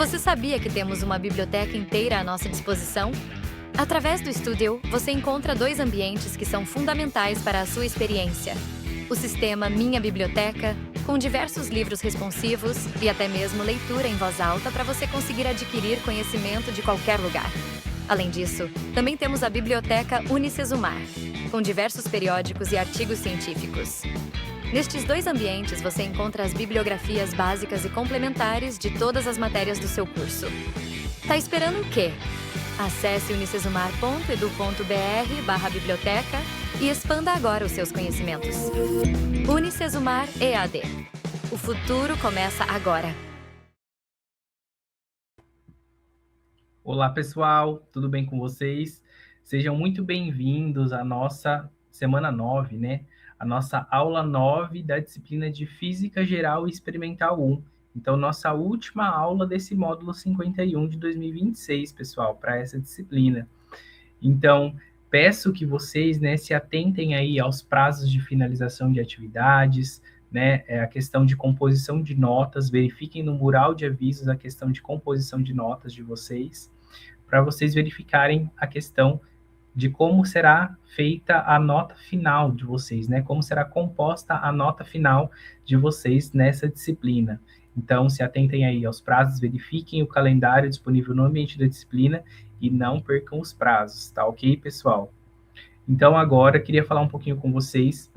Você sabia que temos uma biblioteca inteira à nossa disposição? Através do Studio, você encontra 2 ambientes que são fundamentais para a sua experiência. O sistema Minha Biblioteca, com diversos livros responsivos e até mesmo leitura em voz alta para você conseguir adquirir conhecimento de qualquer lugar. Além disso, também temos a Biblioteca Unicesumar, com diversos periódicos e artigos científicos. Nestes 2 ambientes, você encontra as bibliografias básicas e complementares de todas as matérias do seu curso. Tá esperando o quê? Acesse unicesumar.edu.br/biblioteca e expanda agora os seus conhecimentos. Unicesumar EAD. O futuro começa agora. Olá, pessoal, tudo bem com vocês? Sejam muito bem-vindos à nossa semana 9, né? A nossa aula 9 da disciplina de Física Geral e Experimental 1. Então, nossa última aula desse módulo 51 de 2026, pessoal, para essa disciplina. Então, peço que vocês, né, se atentem aí aos prazos de finalização de atividades, né, a questão de composição de notas, verifiquem no mural de avisos a questão de composição de notas de vocês, para vocês verificarem a questão de como será feita a nota final de vocês, né? Como será composta a nota final de vocês nessa disciplina. Então, se atentem aí aos prazos, verifiquem o calendário disponível no ambiente da disciplina e não percam os prazos, tá ok, pessoal? Então, agora, queria falar um pouquinho com vocês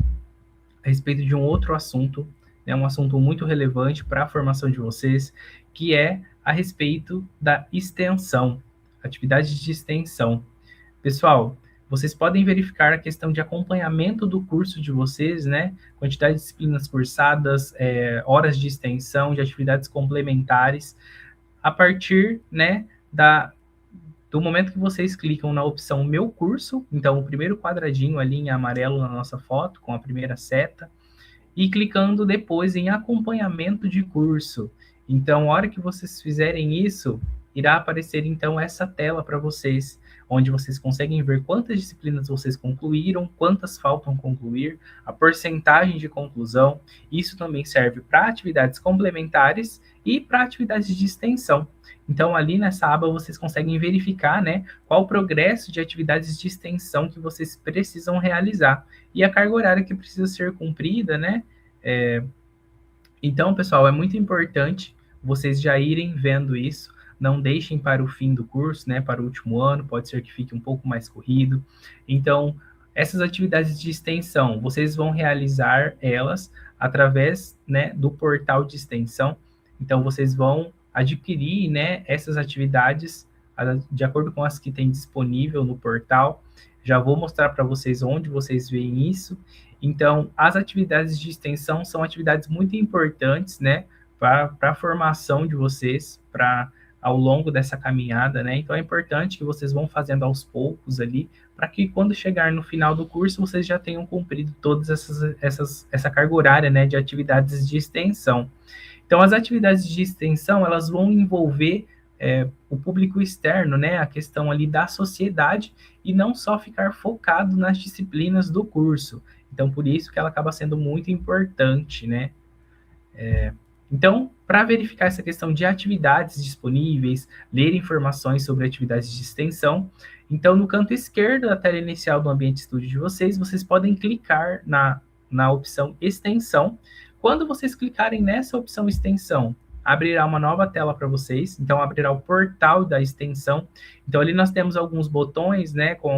a respeito de um outro assunto, né? Um assunto muito relevante para a formação de vocês, que é a respeito da extensão, atividades de extensão. Pessoal, vocês podem verificar a questão de acompanhamento do curso de vocês, né? Quantidade de disciplinas cursadas, horas de extensão, de atividades complementares, a partir, né, do momento que vocês clicam na opção Meu Curso, então o primeiro quadradinho ali em amarelo na nossa foto, com a primeira seta, e clicando depois em Acompanhamento de Curso. Então, a hora que vocês fizerem isso, irá aparecer então essa tela para vocês, onde vocês conseguem ver quantas disciplinas vocês concluíram, quantas faltam concluir, a porcentagem de conclusão. Isso também serve para atividades complementares e para atividades de extensão. Então, ali nessa aba, vocês conseguem verificar, né, qual o progresso de atividades de extensão que vocês precisam realizar e a carga horária que precisa ser cumprida, né? Então, pessoal, é muito importante vocês já irem vendo isso. Não deixem para o fim do curso, né, para o último ano, pode ser que fique um pouco mais corrido. Então, essas atividades de extensão, vocês vão realizar elas através, né, do portal de extensão. Então, vocês vão adquirir, né, essas atividades de acordo com as que tem disponível no portal. Já vou mostrar para vocês onde vocês veem isso. Então, as atividades de extensão são atividades muito importantes, né, para a formação de vocês, para ao longo dessa caminhada, né? Então, é importante que vocês vão fazendo aos poucos ali, para que quando chegar no final do curso, vocês já tenham cumprido todas essa carga horária, né, de atividades de extensão. Então, as atividades de extensão, elas vão envolver o público externo, né, a questão ali da sociedade, e não só ficar focado nas disciplinas do curso. Então, por isso que ela acaba sendo muito importante, né? Então, para verificar essa questão de atividades disponíveis, ler informações sobre atividades de extensão, então, no canto esquerdo da tela inicial do ambiente estudo de vocês, vocês podem clicar na opção extensão. Quando vocês clicarem nessa opção extensão, abrirá uma nova tela para vocês, então abrirá o portal da extensão. Então, ali nós temos alguns botões, né, com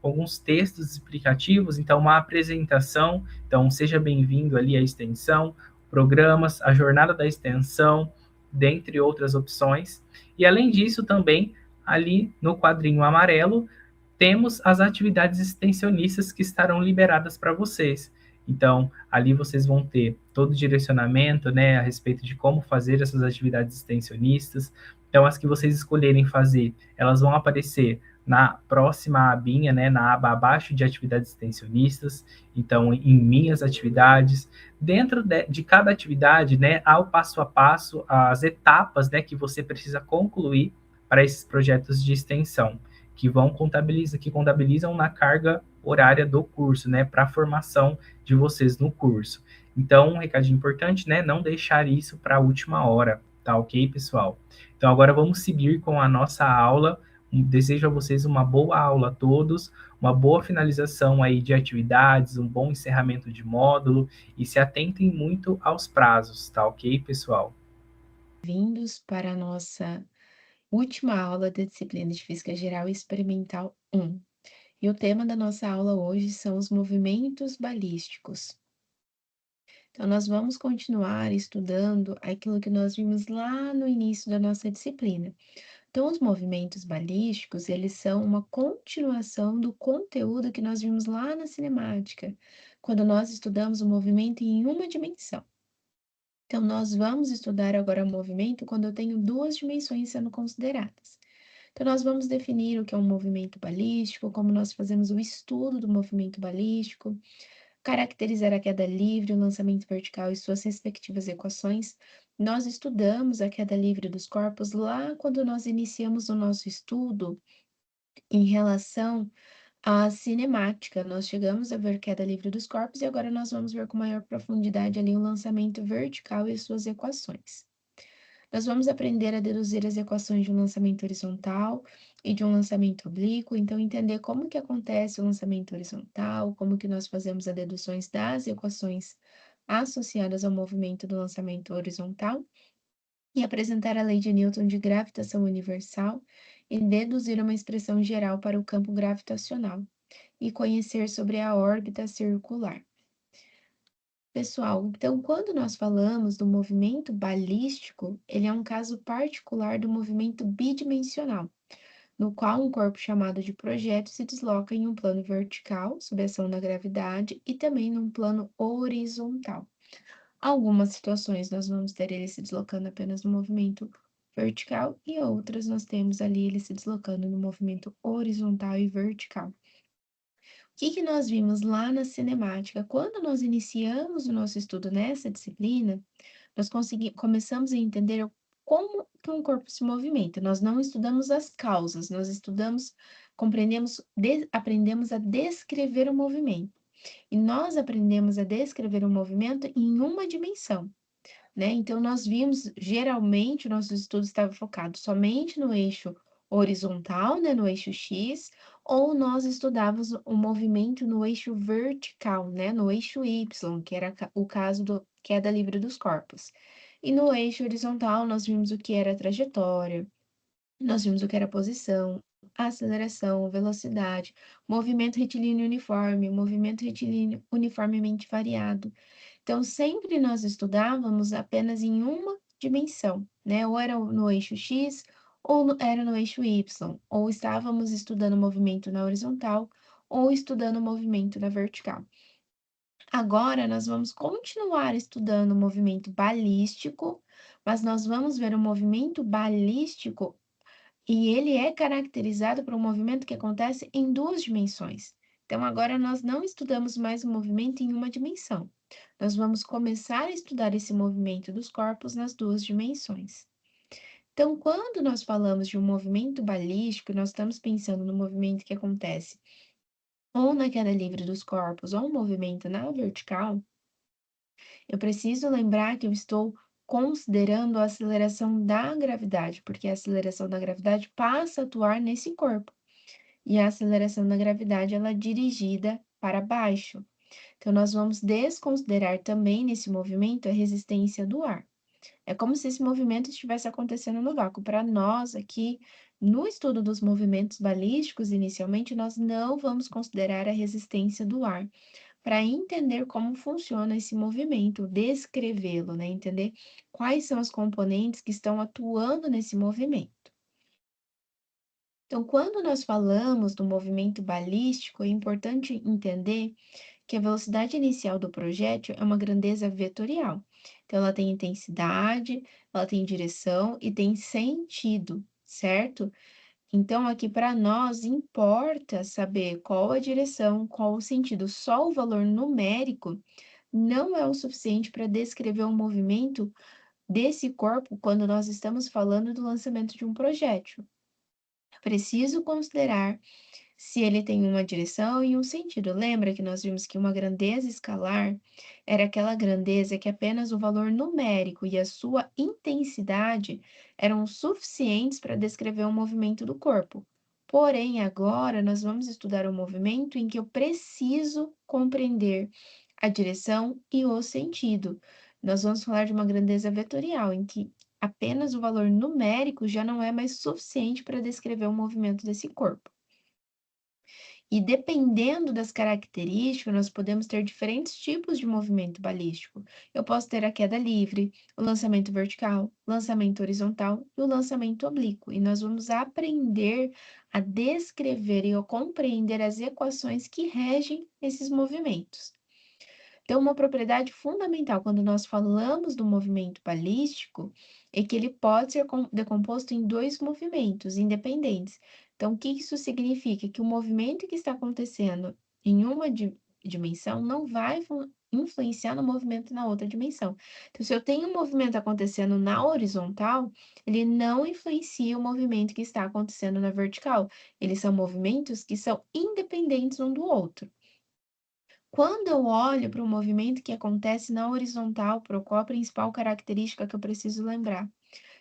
alguns textos explicativos, então uma apresentação, então seja bem-vindo ali à extensão, programas, a jornada da extensão, dentre outras opções. E além disso, também, ali no quadrinho amarelo, temos as atividades extensionistas que estarão liberadas para vocês. Então, ali vocês vão ter todo o direcionamento, né, a respeito de como fazer essas atividades extensionistas. Então, as que vocês escolherem fazer, elas vão aparecer na próxima abinha, né, na aba abaixo de atividades extensionistas. Então, em minhas atividades, dentro de cada atividade, né, há o passo a passo, as etapas, né, que você precisa concluir para esses projetos de extensão, que contabilizam na carga horária do curso, né, para a formação de vocês no curso. Então, um recadinho importante, né, não deixar isso para a última hora, tá ok, pessoal? Então, agora vamos seguir com a nossa aula. Desejo a vocês uma boa aula a todos, uma boa finalização aí de atividades, um bom encerramento de módulo e se atentem muito aos prazos, tá ok, pessoal? Vindos para a nossa última aula da disciplina de Física Geral Experimental 1. E o tema da nossa aula hoje são os movimentos balísticos. Então, nós vamos continuar estudando aquilo que nós vimos lá no início da nossa disciplina. Então, os movimentos balísticos, eles são uma continuação do conteúdo que nós vimos lá na cinemática, quando nós estudamos o movimento em uma dimensão. Então, nós vamos estudar agora o movimento quando eu tenho duas dimensões sendo consideradas. Então, nós vamos definir o que é um movimento balístico, como nós fazemos o estudo do movimento balístico, caracterizar a queda livre, o lançamento vertical e suas respectivas equações. Nós estudamos a queda livre dos corpos lá quando nós iniciamos o nosso estudo em relação à cinemática. Nós chegamos a ver queda livre dos corpos e agora nós vamos ver com maior profundidade ali o lançamento vertical e suas equações. Nós vamos aprender a deduzir as equações de um lançamento horizontal e de um lançamento oblíquo, então entender como que acontece o lançamento horizontal, como que nós fazemos as deduções das equações associadas ao movimento do lançamento horizontal e apresentar a lei de Newton de gravitação universal e deduzir uma expressão geral para o campo gravitacional e conhecer sobre a órbita circular. Pessoal, então quando nós falamos do movimento balístico, ele é um caso particular do movimento bidimensional, no qual um corpo chamado de projeto se desloca em um plano vertical, sob a ação da gravidade, e também num plano horizontal. Algumas situações nós vamos ter ele se deslocando apenas no movimento vertical e outras nós temos ali ele se deslocando no movimento horizontal e vertical. O que que nós vimos lá na cinemática? Quando nós iniciamos o nosso estudo nessa disciplina, nós começamos a entender como que um corpo se movimenta. Nós não estudamos as causas, nós estudamos, compreendemos, aprendemos a descrever o movimento. E nós aprendemos a descrever o movimento em uma dimensão, né? Então, nós vimos, geralmente, o nosso estudo estava focado somente no eixo horizontal, né, no eixo X, ou nós estudávamos o movimento no eixo vertical, né, no eixo Y, que era o caso do queda livre dos corpos. E no eixo horizontal, nós vimos o que era a trajetória, nós vimos o que era a posição, a aceleração, velocidade, movimento retilíneo uniforme, movimento retilíneo uniformemente variado. Então, sempre nós estudávamos apenas em uma dimensão, né? Ou era no eixo X, ou era no eixo Y, ou estávamos estudando o movimento na horizontal, ou estudando o movimento na vertical. Agora, nós vamos continuar estudando o movimento balístico, mas nós vamos ver o movimento balístico e ele é caracterizado por um movimento que acontece em duas dimensões. Então, agora nós não estudamos mais o movimento em uma dimensão. Nós vamos começar a estudar esse movimento dos corpos nas duas dimensões. Então, quando nós falamos de um movimento balístico, nós estamos pensando no movimento que acontece ou na queda livre dos corpos, ou um movimento na vertical, eu preciso lembrar que eu estou considerando a aceleração da gravidade, porque a aceleração da gravidade passa a atuar nesse corpo. E a aceleração da gravidade, ela é dirigida para baixo. Então, nós vamos desconsiderar também nesse movimento a resistência do ar. É como se esse movimento estivesse acontecendo no vácuo. Para nós, aqui, no estudo dos movimentos balísticos, inicialmente, nós não vamos considerar a resistência do ar, para entender como funciona esse movimento, descrevê-lo, né? Entender quais são os componentes que estão atuando nesse movimento. Então, quando nós falamos do movimento balístico, é importante entender que a velocidade inicial do projétil é uma grandeza vetorial. Então, ela tem intensidade, ela tem direção e tem sentido, certo? Então, aqui para nós importa saber qual a direção, qual o sentido. Só o valor numérico não é o suficiente para descrever o movimento desse corpo quando nós estamos falando do lançamento de um projétil. É preciso considerar se ele tem uma direção e um sentido. Lembra que nós vimos que uma grandeza escalar era aquela grandeza que apenas o valor numérico e a sua intensidade eram suficientes para descrever o movimento do corpo. Porém, agora nós vamos estudar um movimento em que eu preciso compreender a direção e o sentido. Nós vamos falar de uma grandeza vetorial, em que apenas o valor numérico já não é mais suficiente para descrever o movimento desse corpo. E dependendo das características, nós podemos ter diferentes tipos de movimento balístico. Eu posso ter a queda livre, o lançamento vertical, lançamento horizontal e o lançamento oblíquo. E nós vamos aprender a descrever e a compreender as equações que regem esses movimentos. Então, uma propriedade fundamental quando nós falamos do movimento balístico é que ele pode ser decomposto em dois movimentos independentes. Então, o que isso significa? Que o movimento que está acontecendo em uma dimensão não vai influenciar no movimento na outra dimensão. Então, se eu tenho um movimento acontecendo na horizontal, ele não influencia o movimento que está acontecendo na vertical. Eles são movimentos que são independentes um do outro. Quando eu olho para o movimento que acontece na horizontal, qual a principal característica que eu preciso lembrar?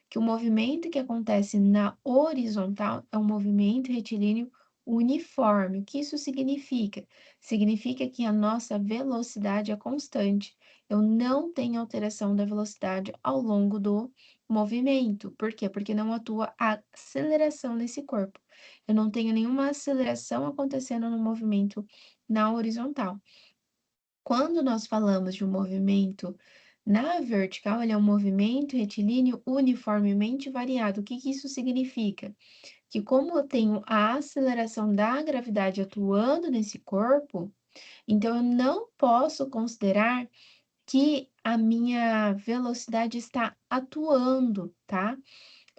Que o movimento que acontece na horizontal é um movimento retilíneo uniforme. O que isso significa? Significa que a nossa velocidade é constante. Eu não tenho alteração da velocidade ao longo do movimento. Por quê? Porque não atua a aceleração nesse corpo. Eu não tenho nenhuma aceleração acontecendo no movimento na horizontal. Quando nós falamos de um movimento na vertical, ele é um movimento retilíneo uniformemente variado. O que isso significa? Que como eu tenho a aceleração da gravidade atuando nesse corpo, então eu não posso considerar que a minha velocidade está atuando, tá?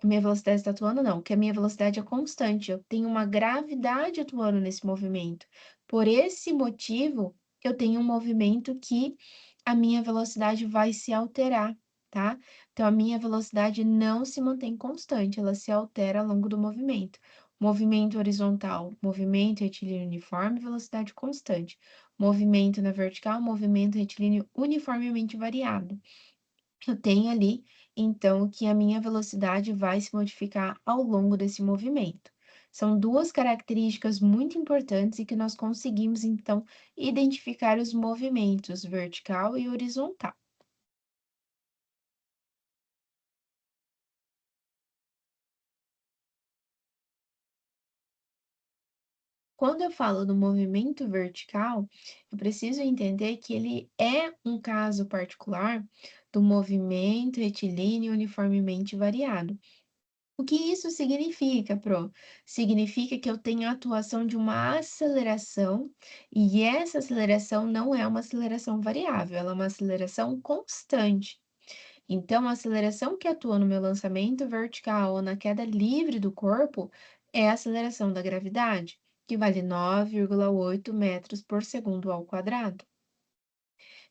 A minha velocidade está atuando, não, que a minha velocidade é constante. Eu tenho uma gravidade atuando nesse movimento. Por esse motivo, eu tenho um movimento que a minha velocidade vai se alterar, tá? Então, a minha velocidade não se mantém constante, ela se altera ao longo do movimento. Movimento horizontal, movimento retilíneo uniforme, velocidade constante. Movimento na vertical, movimento retilíneo uniformemente variado. Eu tenho ali, então, que a minha velocidade vai se modificar ao longo desse movimento. São duas características muito importantes e que nós conseguimos, então, identificar os movimentos vertical e horizontal. Quando eu falo do movimento vertical, eu preciso entender que ele é um caso particular do movimento retilíneo uniformemente variado. O que isso significa, Pro? Significa que eu tenho a atuação de uma aceleração, e essa aceleração não é uma aceleração variável, ela é uma aceleração constante. Então, a aceleração que atua no meu lançamento vertical ou na queda livre do corpo é a aceleração da gravidade, que vale 9,8 metros por segundo ao quadrado.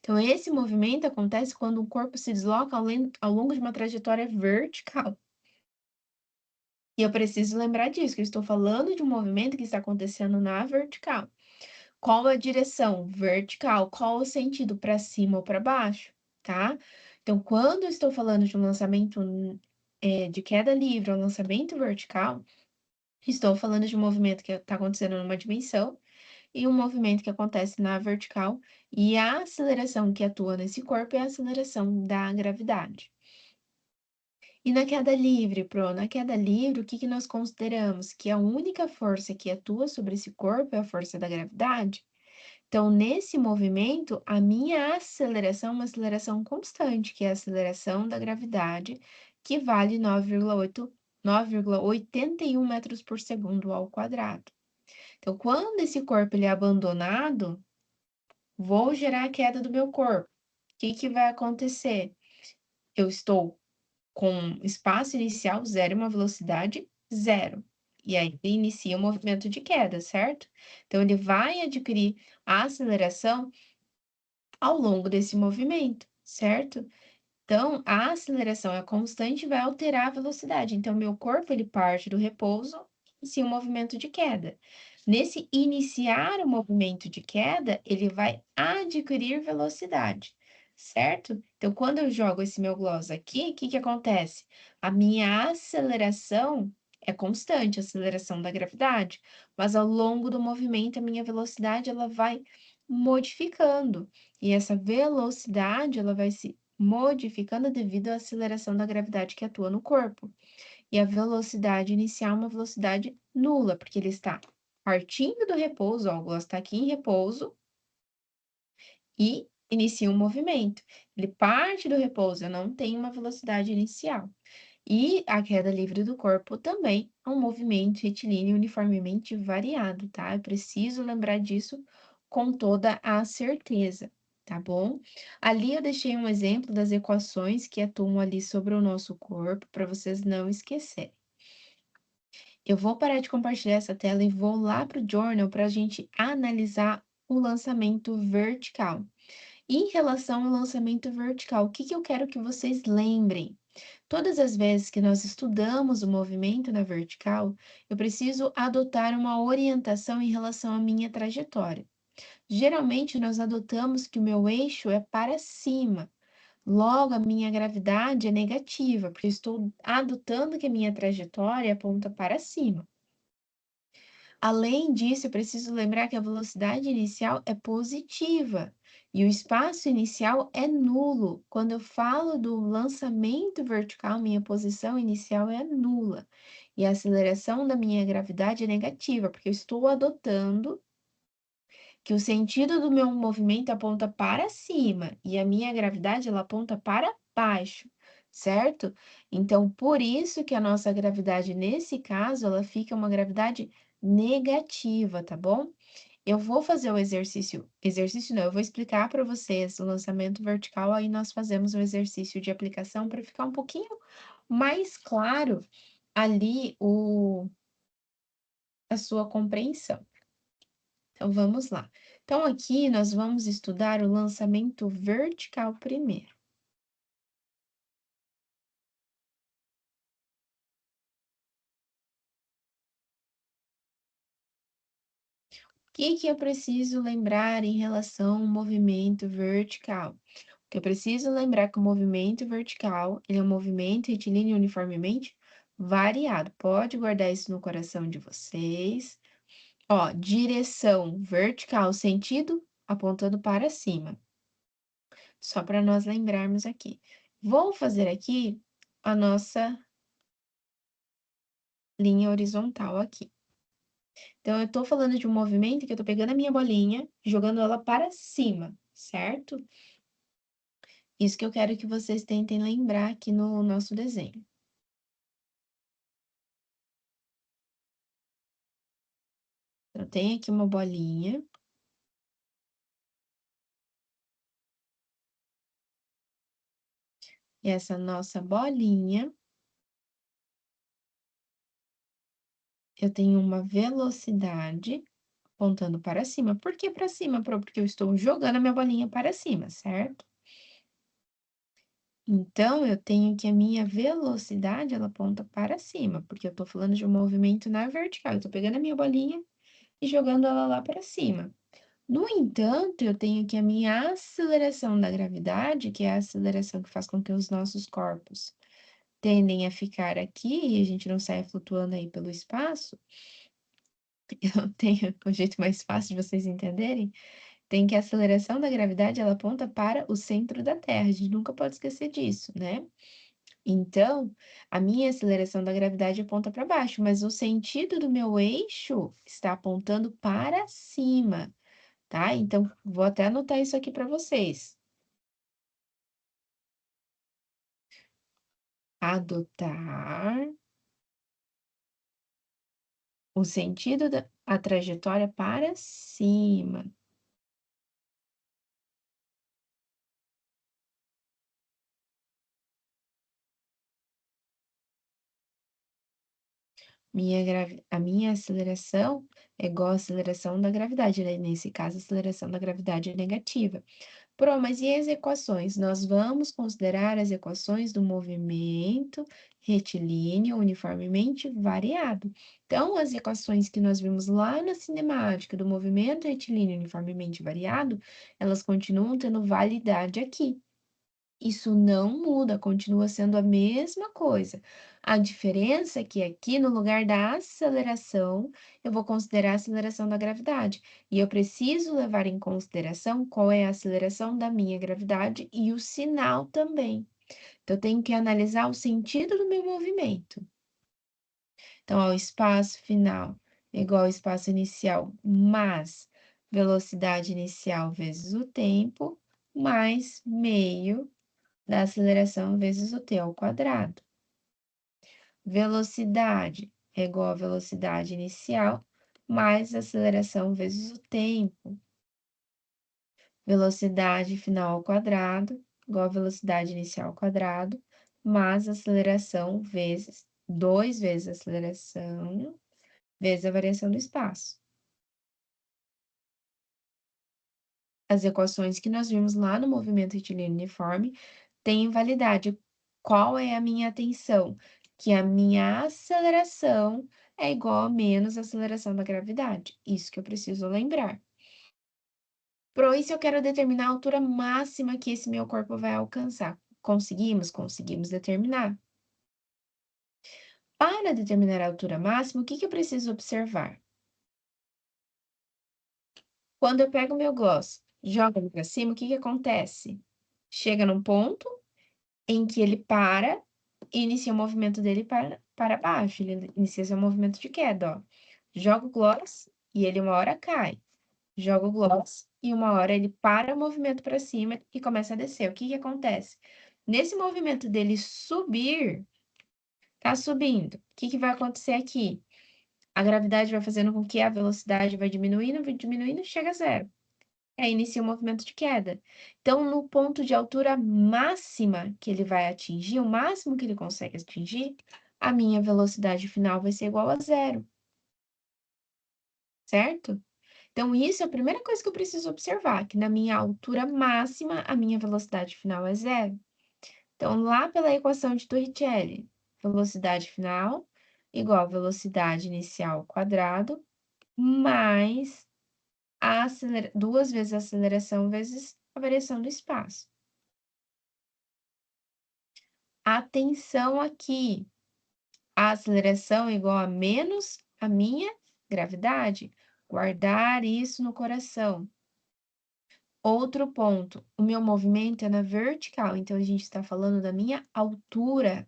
Então, esse movimento acontece quando o corpo se desloca ao longo de uma trajetória vertical. E eu preciso lembrar disso, que eu estou falando de um movimento que está acontecendo na vertical. Qual a direção? Vertical. Qual o sentido? Para cima ou para baixo, tá? Então, quando eu estou falando de um lançamento de queda livre ou lançamento vertical, estou falando de um movimento que está acontecendo numa dimensão e um movimento que acontece na vertical, e a aceleração que atua nesse corpo é a aceleração da gravidade. E na queda livre, na queda livre, o que que nós consideramos? Que a única força que atua sobre esse corpo é a força da gravidade? Então, nesse movimento, a minha aceleração é uma aceleração constante, que é a aceleração da gravidade, que vale 9,81 metros por segundo ao quadrado. Então, quando esse corpo ele é abandonado, vou gerar a queda do meu corpo. O que que vai acontecer? Eu estou com espaço inicial zero e uma velocidade zero. E aí ele inicia o movimento de queda, certo? Então, ele vai adquirir a aceleração ao longo desse movimento, certo? Então, a aceleração é constante e vai alterar a velocidade. Então, meu corpo ele parte do repouso e inicia o movimento de queda. Nesse iniciar o movimento de queda, ele vai adquirir velocidade, certo? Então, quando eu jogo esse meu gloss aqui, o que que acontece? A minha aceleração é constante, a aceleração da gravidade, mas ao longo do movimento, a minha velocidade ela vai modificando. E essa velocidade ela vai se modificando devido à aceleração da gravidade que atua no corpo. E a velocidade inicial é uma velocidade nula, porque ele está partindo do repouso, ó, o gloss está aqui em repouso e inicia um movimento. Ele parte do repouso, eu não tenho uma velocidade inicial. E a queda livre do corpo também é um movimento retilíneo uniformemente variado, tá? Eu preciso lembrar disso com toda a certeza, tá bom? Ali eu deixei um exemplo das equações que atuam ali sobre o nosso corpo, para vocês não esquecerem. Eu vou parar de compartilhar essa tela e vou lá para o journal para a gente analisar o lançamento vertical. Em relação ao lançamento vertical, o que que eu quero que vocês lembrem? Todas as vezes que nós estudamos o movimento na vertical, eu preciso adotar uma orientação em relação à minha trajetória. Geralmente, nós adotamos que o meu eixo é para cima, logo a minha gravidade é negativa, porque eu estou adotando que a minha trajetória aponta para cima. Além disso, eu preciso lembrar que a velocidade inicial é positiva e o espaço inicial é nulo. Quando eu falo do lançamento vertical, minha posição inicial é nula e a aceleração da minha gravidade é negativa, porque eu estou adotando que o sentido do meu movimento aponta para cima e a minha gravidade ela aponta para baixo, certo? Então, por isso que a nossa gravidade nesse caso, ela fica uma gravidade negativa, tá bom? Eu vou fazer o exercício não, eu vou explicar para vocês o lançamento vertical, aí nós fazemos um exercício de aplicação para ficar um pouquinho mais claro ali a sua compreensão. Então, vamos lá. Então, aqui nós vamos estudar o lançamento vertical primeiro. O que que eu preciso lembrar em relação ao movimento vertical? Que eu preciso lembrar que o movimento vertical, ele é um movimento retilíneo uniformemente variado. Pode guardar isso no coração de vocês. Ó, direção vertical, sentido apontando para cima. Só para nós lembrarmos aqui. Vou fazer aqui a nossa linha horizontal aqui. Então, eu estou falando de um movimento que eu estou pegando a minha bolinha, jogando ela para cima, certo? Isso que eu quero que vocês tentem lembrar aqui no nosso desenho. Eu tenho aqui uma bolinha. E essa nossa bolinha, eu tenho uma velocidade apontando para cima. Por que para cima? Porque eu estou jogando a minha bolinha para cima, certo? Então, eu tenho que a minha velocidade, ela aponta para cima, porque eu estou falando de um movimento na vertical. Eu estou pegando a minha bolinha e jogando ela lá para cima. No entanto, eu tenho que a minha aceleração da gravidade, que é a aceleração que faz com que os nossos corpos tendem a ficar aqui e a gente não saia flutuando aí pelo espaço, eu tenho o jeito mais fácil de vocês entenderem, tem que a aceleração da gravidade ela aponta para o centro da Terra, a gente nunca pode esquecer disso, né? Então, a minha aceleração da gravidade aponta para baixo, mas o sentido do meu eixo está apontando para cima, tá? Então, vou até anotar isso aqui para vocês. Adotar o sentido da a trajetória para cima. A minha aceleração é igual à aceleração da gravidade, né? Nesse caso, a aceleração da gravidade é negativa. Mas e as equações? Nós vamos considerar as equações do movimento retilíneo uniformemente variado. Então, as equações que nós vimos lá na cinemática do movimento retilíneo uniformemente variado, elas continuam tendo validade aqui. Isso não muda, continua sendo a mesma coisa. A diferença é que aqui, no lugar da aceleração, eu vou considerar a aceleração da gravidade. E eu preciso levar em consideração qual é a aceleração da minha gravidade e o sinal também. Então, eu tenho que analisar o sentido do meu movimento. Então, ó, o espaço final é igual ao espaço inicial mais velocidade inicial vezes o tempo, mais meio da aceleração vezes o t ao quadrado. Velocidade é igual a velocidade inicial mais aceleração vezes o tempo. Velocidade final ao quadrado igual a velocidade inicial ao quadrado mais aceleração vezes 2 vezes a aceleração vezes a variação do espaço. As equações que nós vimos lá no movimento retilíneo uniforme têm validade. Qual é a minha atenção? Que a minha aceleração é igual a menos a aceleração da gravidade. Isso que eu preciso lembrar. E se eu quero determinar a altura máxima que esse meu corpo vai alcançar? Conseguimos? Conseguimos determinar. Para determinar a altura máxima, o que eu preciso observar? Quando eu pego o meu gloss, jogo ele para cima, o que acontece? Chega num ponto em que ele para e inicia o movimento dele para baixo. Ele inicia seu movimento de queda, ó. Joga o gloss e ele uma hora cai. Joga o gloss e uma hora ele para o movimento para cima e começa a descer. O que acontece? Nesse movimento dele subir, tá subindo. O que vai acontecer aqui? A gravidade vai fazendo com que a velocidade vai diminuindo, chega a zero. Aí inicia o movimento de queda. Então, no ponto de altura máxima que ele vai atingir, o máximo que ele consegue atingir, a minha velocidade final vai ser igual a zero. Certo? Então, isso é a primeira coisa que eu preciso observar, que na minha altura máxima, a minha velocidade final é zero. Então, lá pela equação de Torricelli, velocidade final igual a velocidade inicial ao quadrado, mais duas vezes a aceleração vezes a variação do espaço. Atenção aqui, a aceleração é igual a menos a minha gravidade. Guardar isso no coração. Outro ponto, o meu movimento é na vertical, então a gente está falando da minha altura.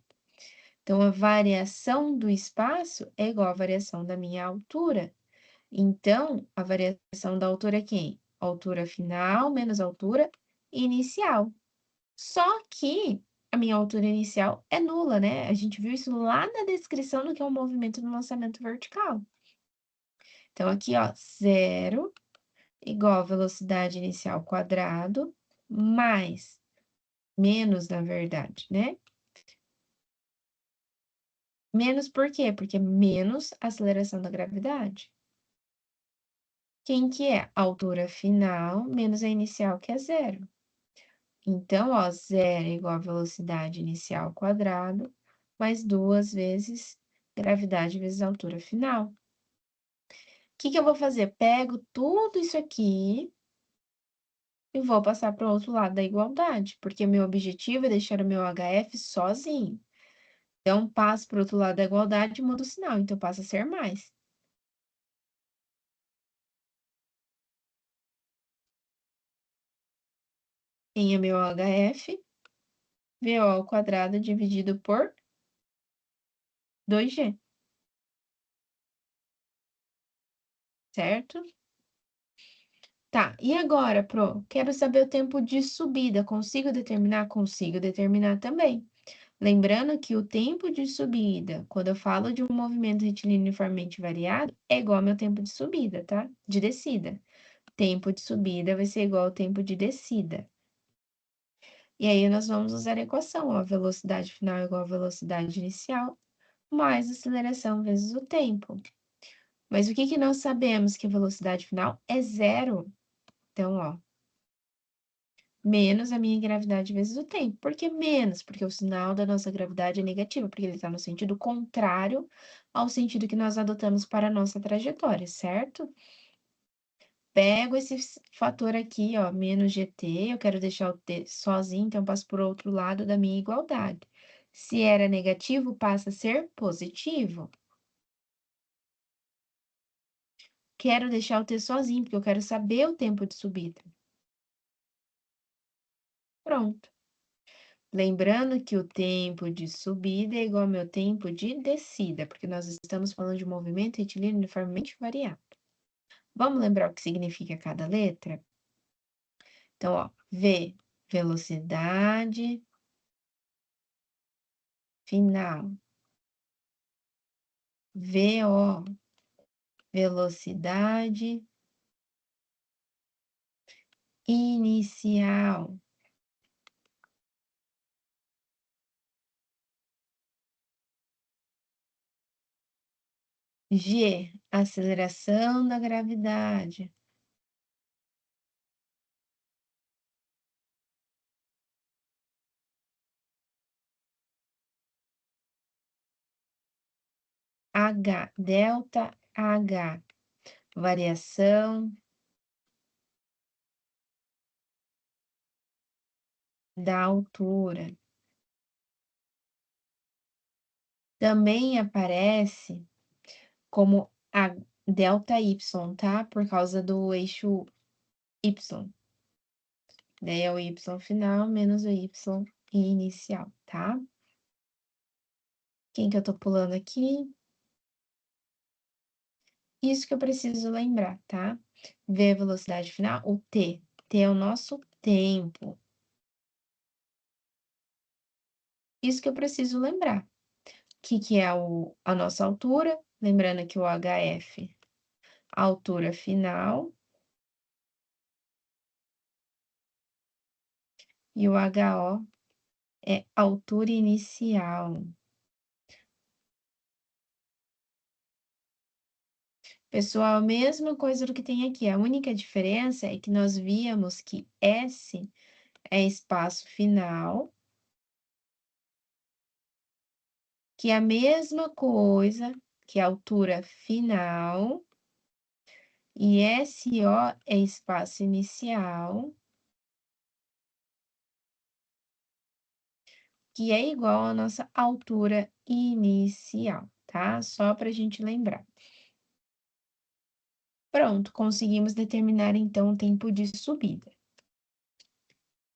Então, a variação do espaço é igual à variação da minha altura. Então, a variação da altura é quem? Altura final menos altura inicial. Só que a minha altura inicial é nula, né? A gente viu isso lá na descrição do que é o movimento do lançamento vertical. Então, aqui, ó, zero igual a velocidade inicial quadrado, mais, menos, na verdade, né? Menos por quê? Porque é menos a aceleração da gravidade. Quem que é? A altura final menos a inicial, que é zero. Então, ó, zero é igual a velocidade inicial quadrado, mais 2 vezes gravidade vezes a altura final. O que eu vou fazer? Pego tudo isso aqui e vou passar para o outro lado da igualdade, porque meu objetivo é deixar o meu HF sozinho. Então, passo para o outro lado da igualdade e mudo o sinal, então passa a ser mais. Quem é meu HF? VO ao quadrado dividido por 2G. Certo? Tá, e agora, Pro? Quero saber o tempo de subida. Consigo determinar? Consigo determinar também. Lembrando que o tempo de subida, quando eu falo de um movimento retilíneo uniformemente variado, é igual ao meu tempo de subida, tá? De descida. Tempo de subida vai ser igual ao tempo de descida. E aí, nós vamos usar a equação, ó, a velocidade final é igual à velocidade inicial, mais aceleração vezes o tempo. Mas o que nós sabemos que a velocidade final é zero? Então, ó, menos a minha gravidade vezes o tempo. Por que menos? Porque o sinal da nossa gravidade é negativo, porque ele está no sentido contrário ao sentido que nós adotamos para a nossa trajetória, certo? Pego esse fator aqui, ó, menos gt, eu quero deixar o t sozinho, então eu passo por outro lado da minha igualdade. Se era negativo, passa a ser positivo. Quero deixar o t sozinho, porque eu quero saber o tempo de subida. Pronto. Lembrando que o tempo de subida é igual ao meu tempo de descida, porque nós estamos falando de movimento retilíneo uniformemente variado. Vamos lembrar o que significa cada letra? Então, ó, V, velocidade final. VO, velocidade inicial. G, aceleração da gravidade. H, delta H, variação da altura. Também aparece como a delta Y, tá? Por causa do eixo Y. Daí é o Y final menos o Y inicial, tá? Quem que eu tô pulando aqui? Isso que eu preciso lembrar, tá? V, velocidade final, o T. T é o nosso tempo. Isso que eu preciso lembrar. O que é a nossa altura? Lembrando que o HF, a altura final, e o HO é altura inicial. Pessoal, a mesma coisa do que tem aqui. A única diferença é que nós víamos que S é espaço final, que é a mesma coisa que a altura final, e SO é espaço inicial, que é igual à nossa altura inicial, tá? Só para a gente lembrar. Pronto, conseguimos determinar então o tempo de subida.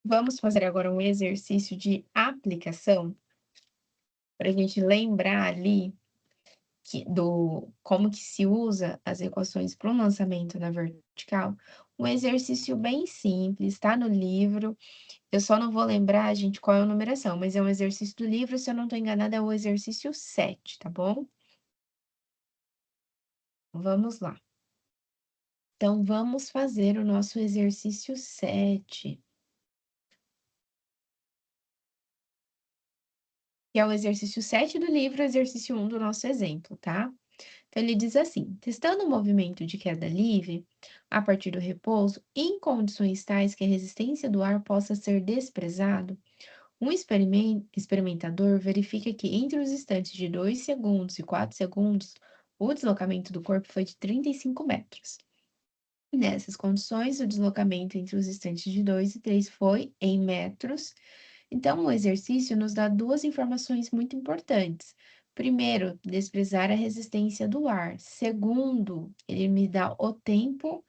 Vamos fazer agora um exercício de aplicação, para a gente lembrar ali como que se usa as equações para um lançamento na vertical. Um exercício bem simples, está no livro. Eu só não vou lembrar, gente, qual é a numeração, mas é um exercício do livro, se eu não estou enganada, é o exercício 7, tá bom? Vamos lá. Então, vamos fazer o nosso exercício 7. Que é o exercício 7 do livro, exercício 1 do nosso exemplo, tá? Então, ele diz assim: testando o movimento de queda livre a partir do repouso, em condições tais que a resistência do ar possa ser desprezado, um experimentador verifica que entre os instantes de 2 segundos e 4 segundos, o deslocamento do corpo foi de 35 metros. Nessas condições, o deslocamento entre os instantes de 2 e 3 foi em metros. Então, o exercício nos dá duas informações muito importantes. Primeiro, desprezar a resistência do ar. Segundo, ele me dá o tempo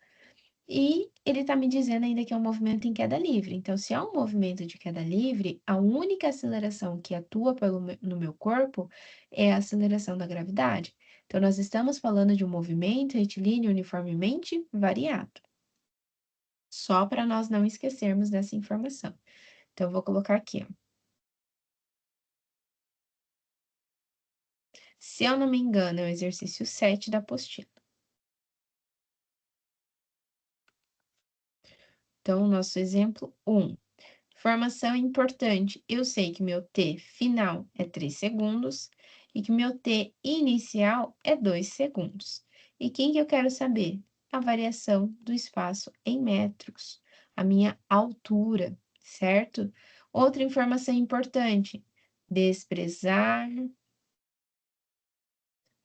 e ele está me dizendo ainda que é um movimento em queda livre. Então, se é um movimento de queda livre, a única aceleração que atua no meu corpo é a aceleração da gravidade. Então, nós estamos falando de um movimento retilíneo uniformemente variado. Só para nós não esquecermos dessa informação. Então, eu vou colocar aqui, ó. Se eu não me engano, é o exercício 7 da apostila. Então, nosso exemplo 1. Formação importante. Eu sei que meu T final é 3 segundos e que meu T inicial é 2 segundos. E quem que eu quero saber? A variação do espaço em metros, a minha altura. certo? Outra informação importante: desprezar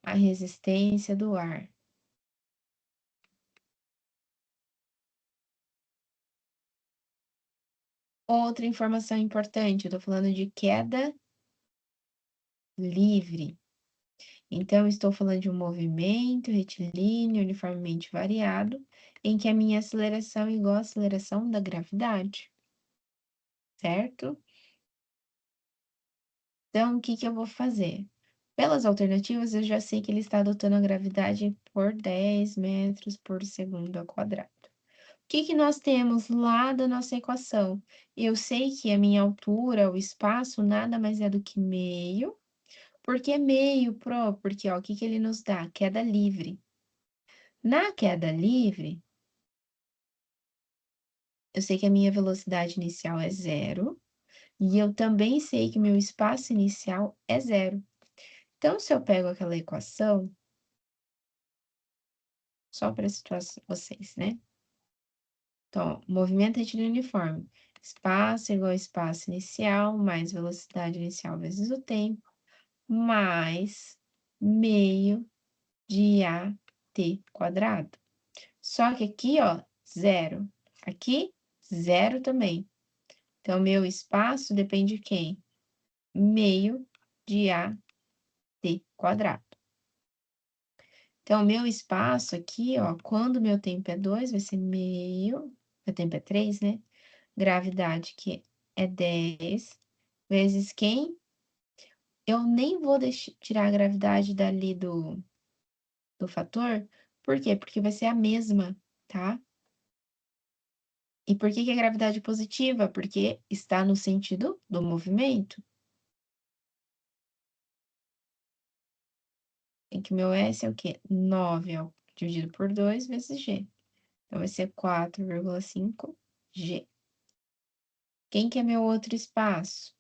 a resistência do ar. Outra informação importante, eu tô falando de queda livre. Então, estou falando de um movimento retilíneo uniformemente variado, em que a minha aceleração é igual à aceleração da gravidade, certo? Então, o que que eu vou fazer? Pelas alternativas, eu já sei que ele está adotando a gravidade por 10 metros por segundo ao quadrado. O que que nós temos lá da nossa equação? Eu sei que a minha altura, o espaço, nada mais é do que meio. Por que meio, Pro? Porque, ó, o que que ele nos dá? Queda livre. Na queda livre, eu sei que a minha velocidade inicial é zero, e eu também sei que meu espaço inicial é zero. Então, se eu pego aquela equação, só para situar vocês, né? Então, ó, movimento retilíneo uniforme. Espaço igual a espaço inicial, mais velocidade inicial vezes o tempo, mais meio de AT quadrado. Só que aqui, ó, zero. Aqui, zero também. Então, meu espaço depende de quem? Meio de AT quadrado. Então, meu espaço aqui, ó, quando meu tempo é 2, vai ser meio, meu tempo é 3, né? Gravidade, que é 10, vezes quem? Eu nem vou tirar a gravidade dali do fator. Por quê? Porque vai ser a mesma, tá? E por que que a gravidade é positiva? Porque está no sentido do movimento. Em que meu S é o quê? 9 ó, dividido por 2 vezes G. Então, vai ser 4,5 G. Quem que é meu outro espaço?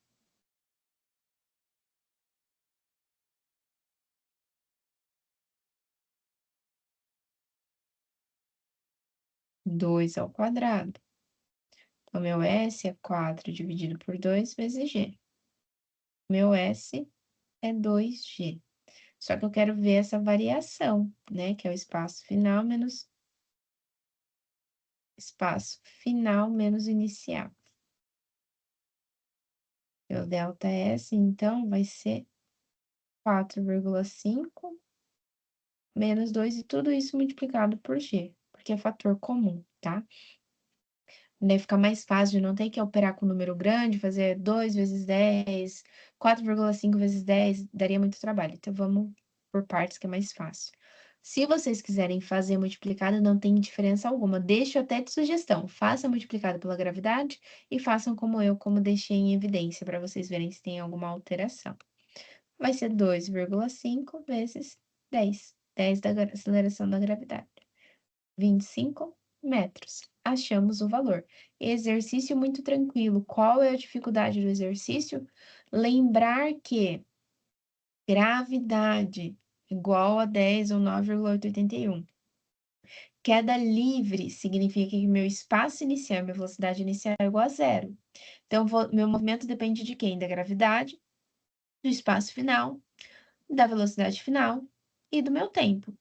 2 ao quadrado. Então, meu S é 4 dividido por 2 vezes G. Meu S é 2G. Só que eu quero ver essa variação, né? Que é o espaço final menos inicial. Meu delta S, então, vai ser 4,5 menos 2, e tudo isso multiplicado por G, porque é fator comum, tá? Daí fica mais fácil de não ter que operar com número grande, fazer 2 vezes 10, 4,5 vezes 10, daria muito trabalho. Então, vamos por partes, que é mais fácil. Se vocês quiserem fazer multiplicado, não tem diferença alguma. Deixo até de sugestão. Façam multiplicado pela gravidade e façam como eu, como deixei em evidência, para vocês verem se tem alguma alteração. Vai ser 2,5 vezes 10. 10 da aceleração da gravidade. 25 metros. Achamos o valor. Exercício muito tranquilo. Qual é a dificuldade do exercício? Lembrar que gravidade igual a 10 ou 9,881. Queda livre significa que meu espaço inicial, minha velocidade inicial é igual a zero. Então, meu movimento depende de quem? Da gravidade, do espaço final, da velocidade final e do meu tempo.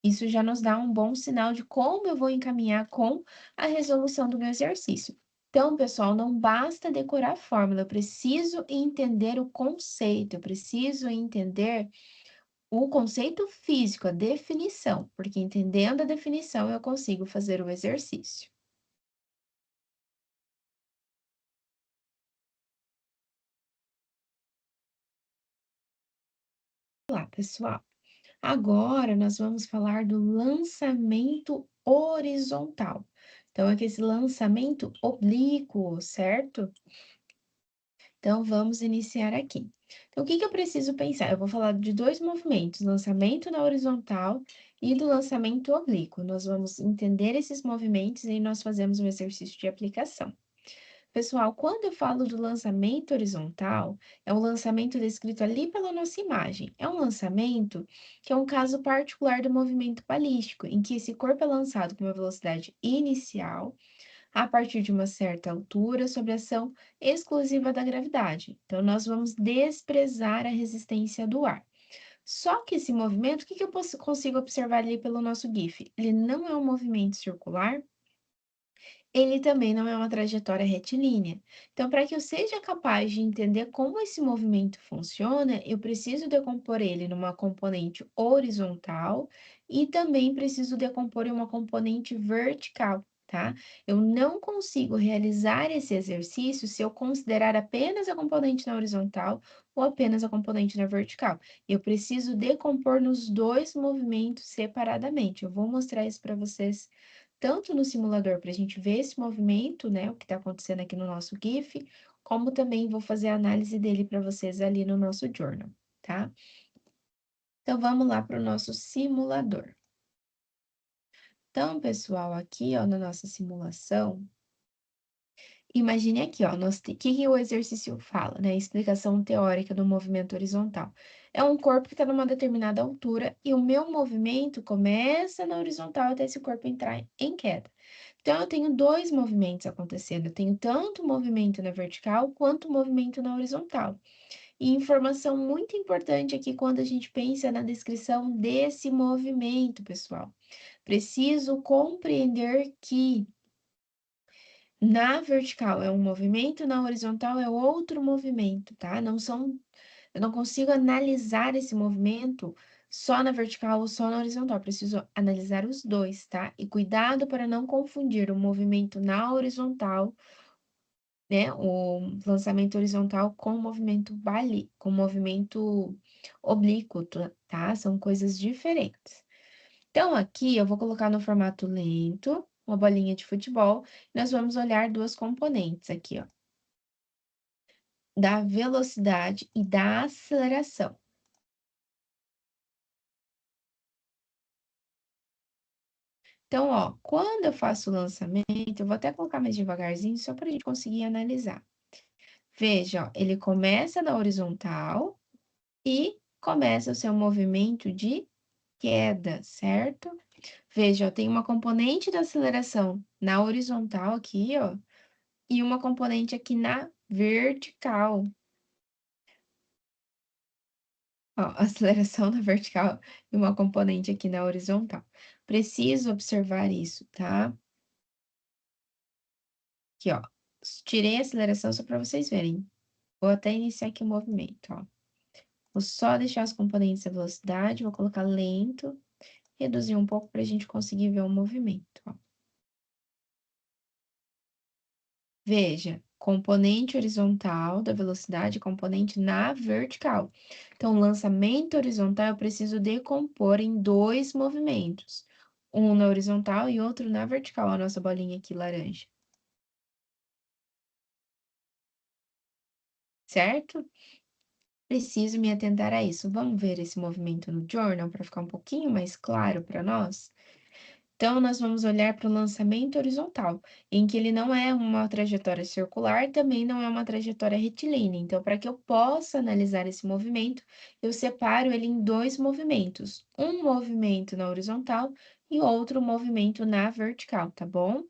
Isso já nos dá um bom sinal de como eu vou encaminhar com a resolução do meu exercício. Então, pessoal, não basta decorar a fórmula, eu preciso entender o conceito, eu preciso entender o conceito físico, a definição, porque entendendo a definição eu consigo fazer o exercício. Olá, pessoal. Agora nós vamos falar do lançamento horizontal. Então, aqui esse lançamento oblíquo, certo? Então, vamos iniciar aqui. Então, o que que eu preciso pensar? Eu vou falar de dois movimentos, lançamento na horizontal e do lançamento oblíquo. Nós vamos entender esses movimentos e nós fazemos um exercício de aplicação. Pessoal, quando eu falo do lançamento horizontal, é um lançamento descrito ali pela nossa imagem. É um lançamento que é um caso particular do movimento balístico, em que esse corpo é lançado com uma velocidade inicial, a partir de uma certa altura sob ação exclusiva da gravidade. Então, nós vamos desprezar a resistência do ar. Só que esse movimento, o que que eu consigo observar ali pelo nosso GIF? Ele não é um movimento circular, ele também não é uma trajetória retilínea. Então, para que eu seja capaz de entender como esse movimento funciona, eu preciso decompor ele numa componente horizontal e também preciso decompor em uma componente vertical, tá? Eu não consigo realizar esse exercício se eu considerar apenas a componente na horizontal ou apenas a componente na vertical. Eu preciso decompor nos dois movimentos separadamente. Eu vou mostrar isso para vocês tanto no simulador para a gente ver esse movimento, né, o que está acontecendo aqui no nosso GIF, como também vou fazer a análise dele para vocês ali no nosso journal, tá? Então, vamos lá para o nosso simulador. Então, pessoal, aqui, ó, na nossa simulação, imagine aqui, ó, que o exercício fala, né? Explicação teórica do movimento horizontal. É um corpo que está numa determinada altura e o meu movimento começa na horizontal até esse corpo entrar em queda. Então, eu tenho dois movimentos acontecendo. Eu tenho tanto movimento na vertical quanto movimento na horizontal. E informação muito importante aqui quando a gente pensa na descrição desse movimento, pessoal. Preciso compreender que na vertical é um movimento, na horizontal é outro movimento, tá? Eu não consigo analisar esse movimento só na vertical ou só na horizontal, preciso analisar os dois, tá? E cuidado para não confundir o movimento na horizontal, né? O lançamento horizontal com o movimento com o movimento oblíquo, tá? São coisas diferentes. Então, aqui eu vou colocar no formato lento, uma bolinha de futebol, e nós vamos olhar duas componentes aqui, ó, da velocidade e da aceleração. Então, ó, quando eu faço o lançamento, eu vou até colocar mais devagarzinho, só para a gente conseguir analisar. Veja, ó, ele começa na horizontal e começa o seu movimento de queda, certo? Veja, ó, tem uma componente da aceleração na horizontal aqui, ó, e uma componente aqui na vertical. Ó, aceleração na vertical e uma componente aqui na horizontal. Preciso observar isso, tá? Aqui, ó. Tirei a aceleração só para vocês verem. Vou até iniciar aqui o movimento, ó. Vou só deixar as componentes da velocidade, vou colocar lento, reduzir um pouco para a gente conseguir ver o movimento, ó. Veja, componente horizontal da velocidade, componente na vertical. Então, lançamento horizontal eu preciso decompor em dois movimentos. Um na horizontal e outro na vertical, a nossa bolinha aqui laranja. Certo? Preciso me atentar a isso. Vamos ver esse movimento no journal para ficar um pouquinho mais claro para nós? Então, nós vamos olhar para o lançamento horizontal, em que ele não é uma trajetória circular, também não é uma trajetória retilínea. Então, para que eu possa analisar esse movimento, eu separo ele em dois movimentos: um movimento na horizontal e outro movimento na vertical, tá bom?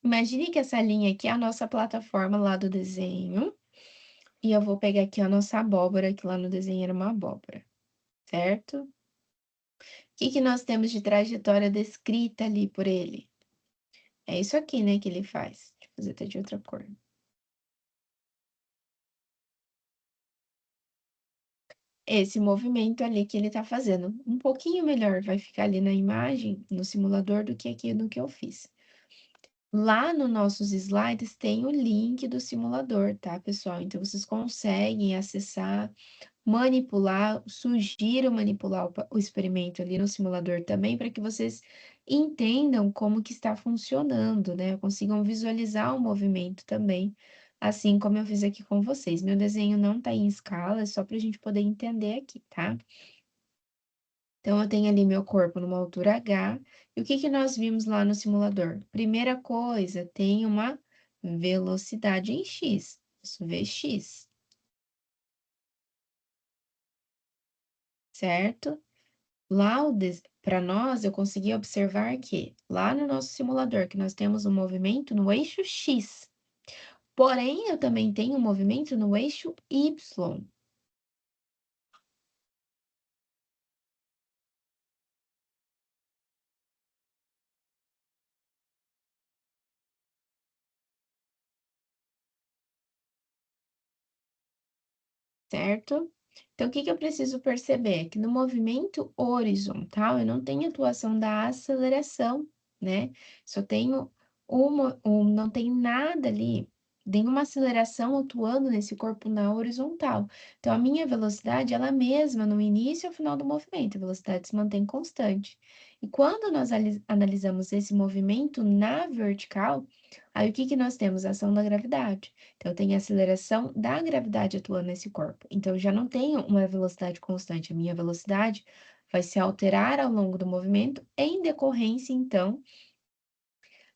Imagine que essa linha aqui é a nossa plataforma lá do desenho, e eu vou pegar aqui a nossa abóbora, que lá no desenho era uma abóbora, certo? O que que nós temos de trajetória descrita ali por ele? É isso aqui, né, que ele faz. Deixa eu fazer até de outra cor. Esse movimento ali que ele tá fazendo. Um pouquinho melhor vai ficar ali na imagem, no simulador, do que aqui no que eu fiz. Lá nos nossos slides tem o link do simulador, tá, pessoal? Então, vocês conseguem acessar, manipular, sugiro manipular o experimento ali no simulador também, para que vocês entendam como que está funcionando, né? Consigam visualizar o movimento também, assim como eu fiz aqui com vocês. Meu desenho não está em escala, é só para a gente poder entender aqui, tá? Então, eu tenho ali meu corpo numa altura H, e o que que nós vimos lá no simulador? Primeira coisa, tem uma velocidade em x, isso Vx, certo? Lá para nós, eu consegui observar que lá no nosso simulador, que nós temos um movimento no eixo x, porém eu também tenho um movimento no eixo y. Certo? Então, o que que eu preciso perceber? Que no movimento horizontal, eu não tenho atuação da aceleração, né? Só tenho não tem nada ali, nenhuma aceleração atuando nesse corpo na horizontal. Então, a minha velocidade, ela é mesma no início e ao final do movimento, a velocidade se mantém constante. E quando nós analisamos esse movimento na vertical, aí o que que nós temos? A ação da gravidade. Então, eu tenho a aceleração da gravidade atuando nesse corpo. Então, eu já não tenho uma velocidade constante. A minha velocidade vai se alterar ao longo do movimento em decorrência, então,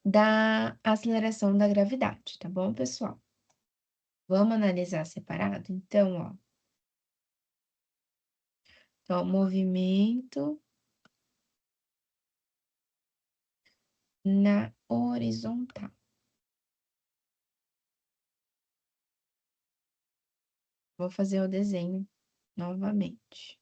da aceleração da gravidade, tá bom, pessoal? Vamos analisar separado? Então, ó. Então, movimento na horizontal. Vou fazer o desenho novamente.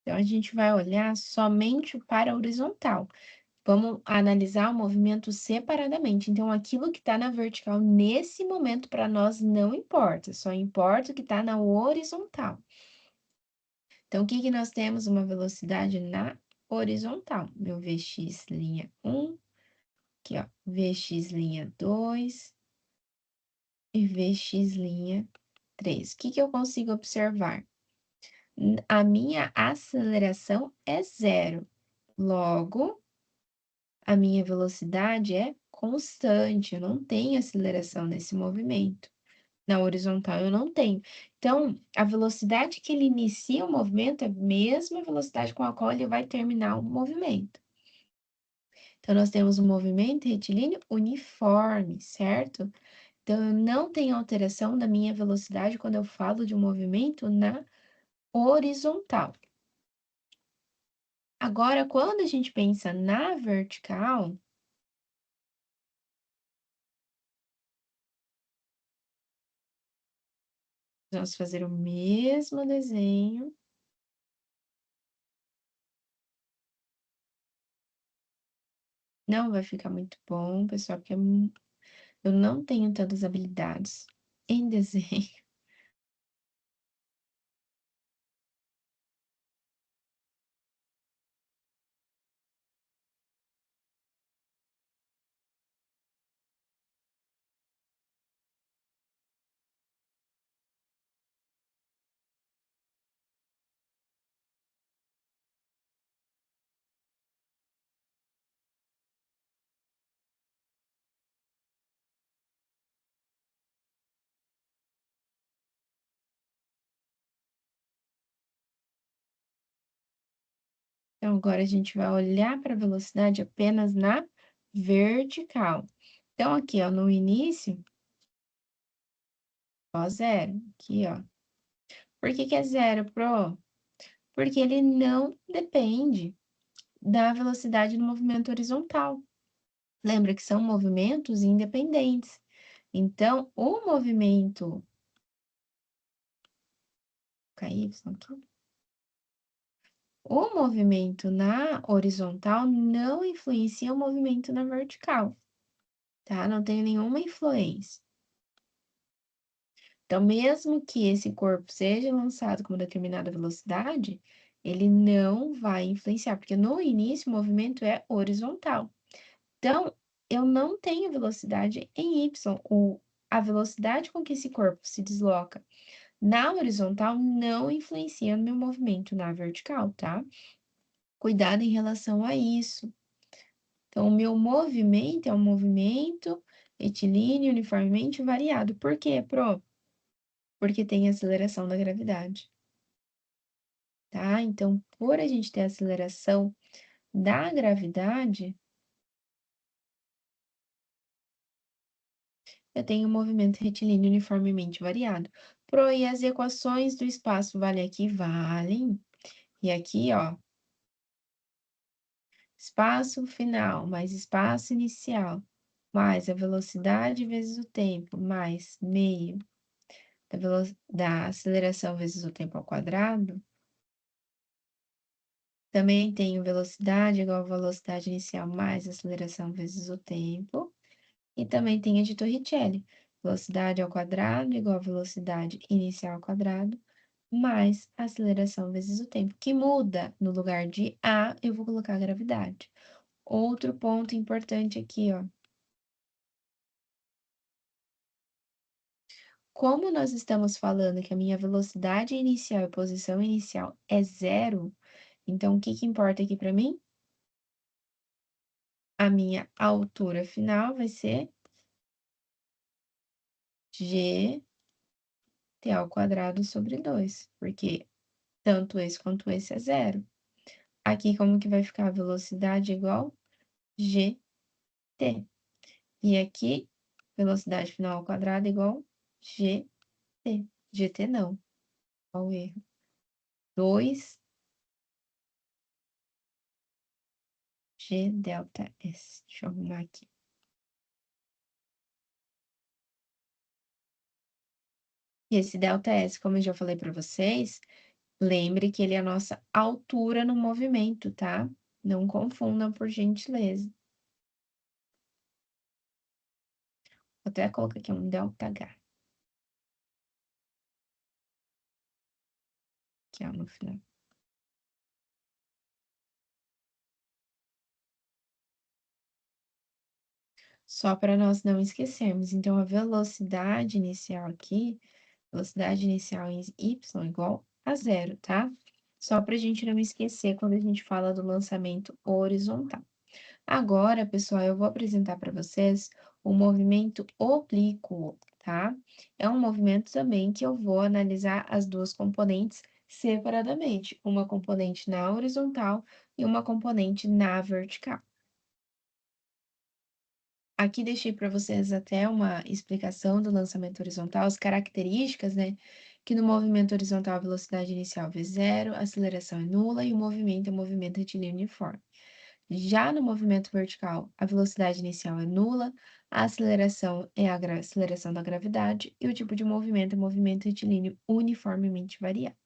Então, a gente vai olhar somente para a horizontal. Vamos analisar o movimento separadamente. Então, aquilo que está na vertical nesse momento para nós não importa, só importa o que está na horizontal. Então, o que que nós temos? Uma velocidade na horizontal. Meu Vx linha 1, aqui ó, Vx linha 2 e Vx linha 3. O que que eu consigo observar? A minha aceleração é zero. Logo, a minha velocidade é constante, eu não tenho aceleração nesse movimento. Na horizontal eu não tenho. Então, a velocidade que ele inicia o movimento é a mesma velocidade com a qual ele vai terminar o movimento. Então, nós temos um movimento retilíneo uniforme, certo? Então, eu não tenho alteração da minha velocidade quando eu falo de um movimento na horizontal. Agora, quando a gente pensa na vertical, vamos fazer o mesmo desenho. Não vai ficar muito bom, pessoal, porque eu não tenho tantas habilidades em desenho. Então, agora a gente vai olhar para a velocidade apenas na vertical. Então, aqui, ó, no início, ó, zero. Aqui, ó. Por que que é zero, Pro? Porque ele não depende da velocidade do movimento horizontal. Lembra que são movimentos independentes. Então, o movimento KY aqui, o movimento na horizontal não influencia o movimento na vertical, tá? Não tem nenhuma influência. Então, mesmo que esse corpo seja lançado com uma determinada velocidade, ele não vai influenciar, porque no início o movimento é horizontal. Então, eu não tenho velocidade em Y. A velocidade com que esse corpo se desloca na horizontal não influencia no meu movimento na vertical, tá? Cuidado em relação a isso. Então, o meu movimento é um movimento retilíneo uniformemente variado. Por quê, Pro? Porque tem aceleração da gravidade, tá? Então, por a gente ter aceleração da gravidade, eu tenho um movimento retilíneo uniformemente variado. Pro, e as equações do espaço valem aqui? Valem. E aqui, ó, espaço final mais espaço inicial, mais a velocidade vezes o tempo, mais meio da aceleração vezes o tempo ao quadrado. Também tenho velocidade igual a velocidade inicial mais aceleração vezes o tempo. E também tem a de Torricelli, velocidade ao quadrado igual a velocidade inicial ao quadrado, mais a aceleração vezes o tempo, que muda, no lugar de A, eu vou colocar a gravidade. Outro ponto importante aqui, ó. Como nós estamos falando que a minha velocidade inicial e posição inicial é zero, então o que que importa aqui para mim? A minha altura final vai ser gt ao quadrado sobre 2, porque tanto esse quanto esse é zero. Aqui, como que vai ficar a velocidade igual? gt. E aqui, velocidade final ao quadrado igual gt. gt não, qual o erro? 2 g delta S. Deixa eu arrumar aqui. E esse delta S, como eu já falei para vocês, lembre que ele é a nossa altura no movimento, tá? Não confundam, por gentileza. Vou até colocar aqui um delta H. Aqui, ó, no final. Só para nós não esquecermos. Então, a velocidade inicial aqui, velocidade inicial em y igual a zero, tá? Só para a gente não esquecer quando a gente fala do lançamento horizontal. Agora, pessoal, eu vou apresentar para vocês o movimento oblíquo, tá? É um movimento também que eu vou analisar as duas componentes separadamente, uma componente na horizontal e uma componente na vertical. Aqui deixei para vocês até uma explicação do lançamento horizontal, as características, né? Que no movimento horizontal a velocidade inicial é zero, a aceleração é nula e o movimento é um movimento retilíneo uniforme. Já no movimento vertical, a velocidade inicial é nula, a aceleração é a aceleração da gravidade e o tipo de movimento é movimento retilíneo uniformemente variado.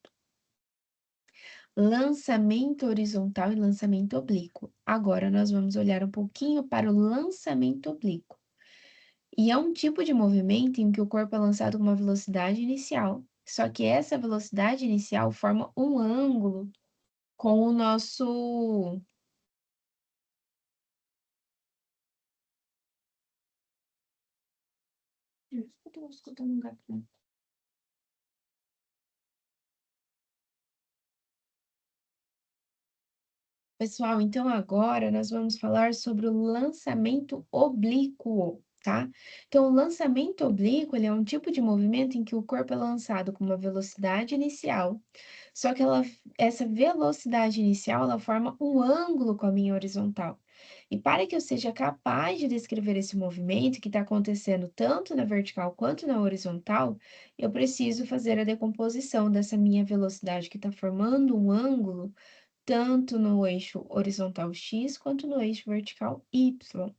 Lançamento horizontal e lançamento oblíquo. Agora nós vamos olhar um pouquinho para o lançamento oblíquo. E é um tipo de movimento em que o corpo é lançado com uma velocidade inicial, só que essa velocidade inicial forma um ângulo com o nosso. Eu tô escutando um gato, né? Pessoal, então agora nós vamos falar sobre o lançamento oblíquo, tá? Então, o lançamento oblíquo, ele é um tipo de movimento em que o corpo é lançado com uma velocidade inicial, só que essa velocidade inicial, ela forma um ângulo com a linha horizontal. E para que eu seja capaz de descrever esse movimento que está acontecendo tanto na vertical quanto na horizontal, eu preciso fazer a decomposição dessa minha velocidade que está formando um ângulo, tanto no eixo horizontal x quanto no eixo vertical y.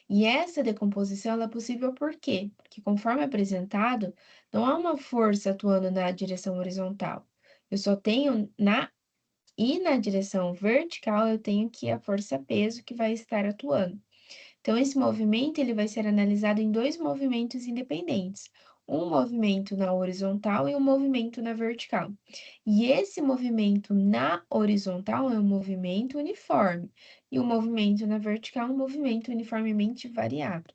E essa decomposição ela é possível por quê? Porque conforme apresentado, não há uma força atuando na direção horizontal. Eu só tenho na direção vertical, eu tenho que a força peso que vai estar atuando. Então, esse movimento ele vai ser analisado em dois movimentos independentes, um movimento na horizontal e um movimento na vertical. E esse movimento na horizontal é um movimento uniforme, e o movimento na vertical é um movimento uniformemente variado.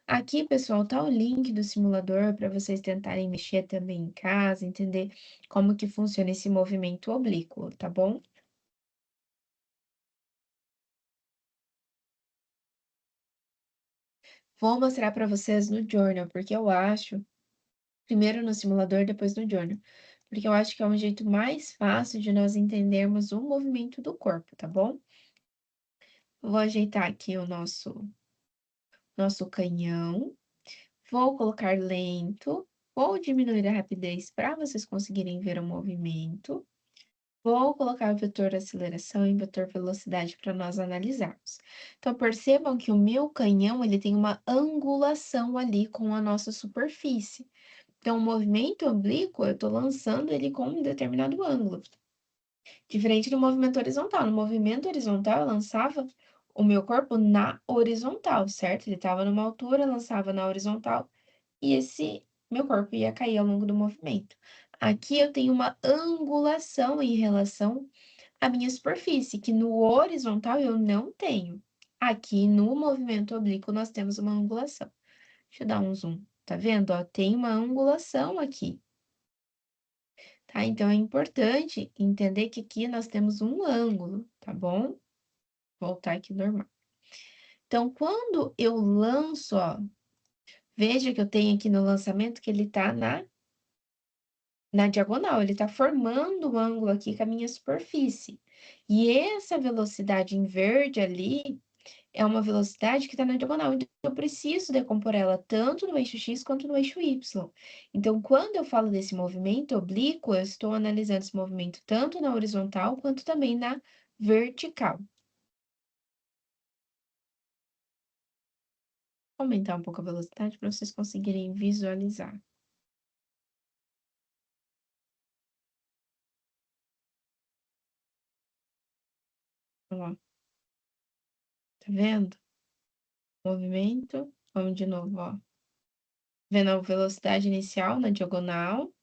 Aqui, pessoal, tá o link do simulador para vocês tentarem mexer também em casa, entender como que funciona esse movimento oblíquo, tá bom? Vou mostrar para vocês no Journal, porque eu acho, primeiro no simulador, depois no Journal, porque eu acho que é um jeito mais fácil de nós entendermos o movimento do corpo, tá bom? Vou ajeitar aqui o nosso canhão, vou colocar lento, vou diminuir a rapidez para vocês conseguirem ver o movimento. Vou colocar o vetor aceleração e vetor velocidade para nós analisarmos. Então, percebam que o meu canhão ele tem uma angulação ali com a nossa superfície. Então, o movimento oblíquo, eu estou lançando ele com um determinado ângulo. Diferente do movimento horizontal. No movimento horizontal, eu lançava o meu corpo na horizontal, certo? Ele estava numa altura, lançava na horizontal, e esse meu corpo ia cair ao longo do movimento. Aqui eu tenho uma angulação em relação à minha superfície, que no horizontal eu não tenho. Aqui no movimento oblíquo nós temos uma angulação. Deixa eu dar um zoom. Tá vendo? Ó, tem uma angulação aqui. Tá? Então é importante entender que aqui nós temos um ângulo, tá bom? Voltar aqui normal. Então, quando eu lanço, ó, veja que eu tenho aqui no lançamento que ele tá na diagonal, ele está formando um ângulo aqui com a minha superfície. E essa velocidade em verde ali é uma velocidade que está na diagonal, então eu preciso decompor ela tanto no eixo x quanto no eixo y. Então, quando eu falo desse movimento oblíquo, eu estou analisando esse movimento tanto na horizontal quanto também na vertical. Vou aumentar um pouco a velocidade para vocês conseguirem visualizar. Ó, tá vendo? Movimento. Vamos de novo, ó. Vendo a velocidade inicial na diagonal.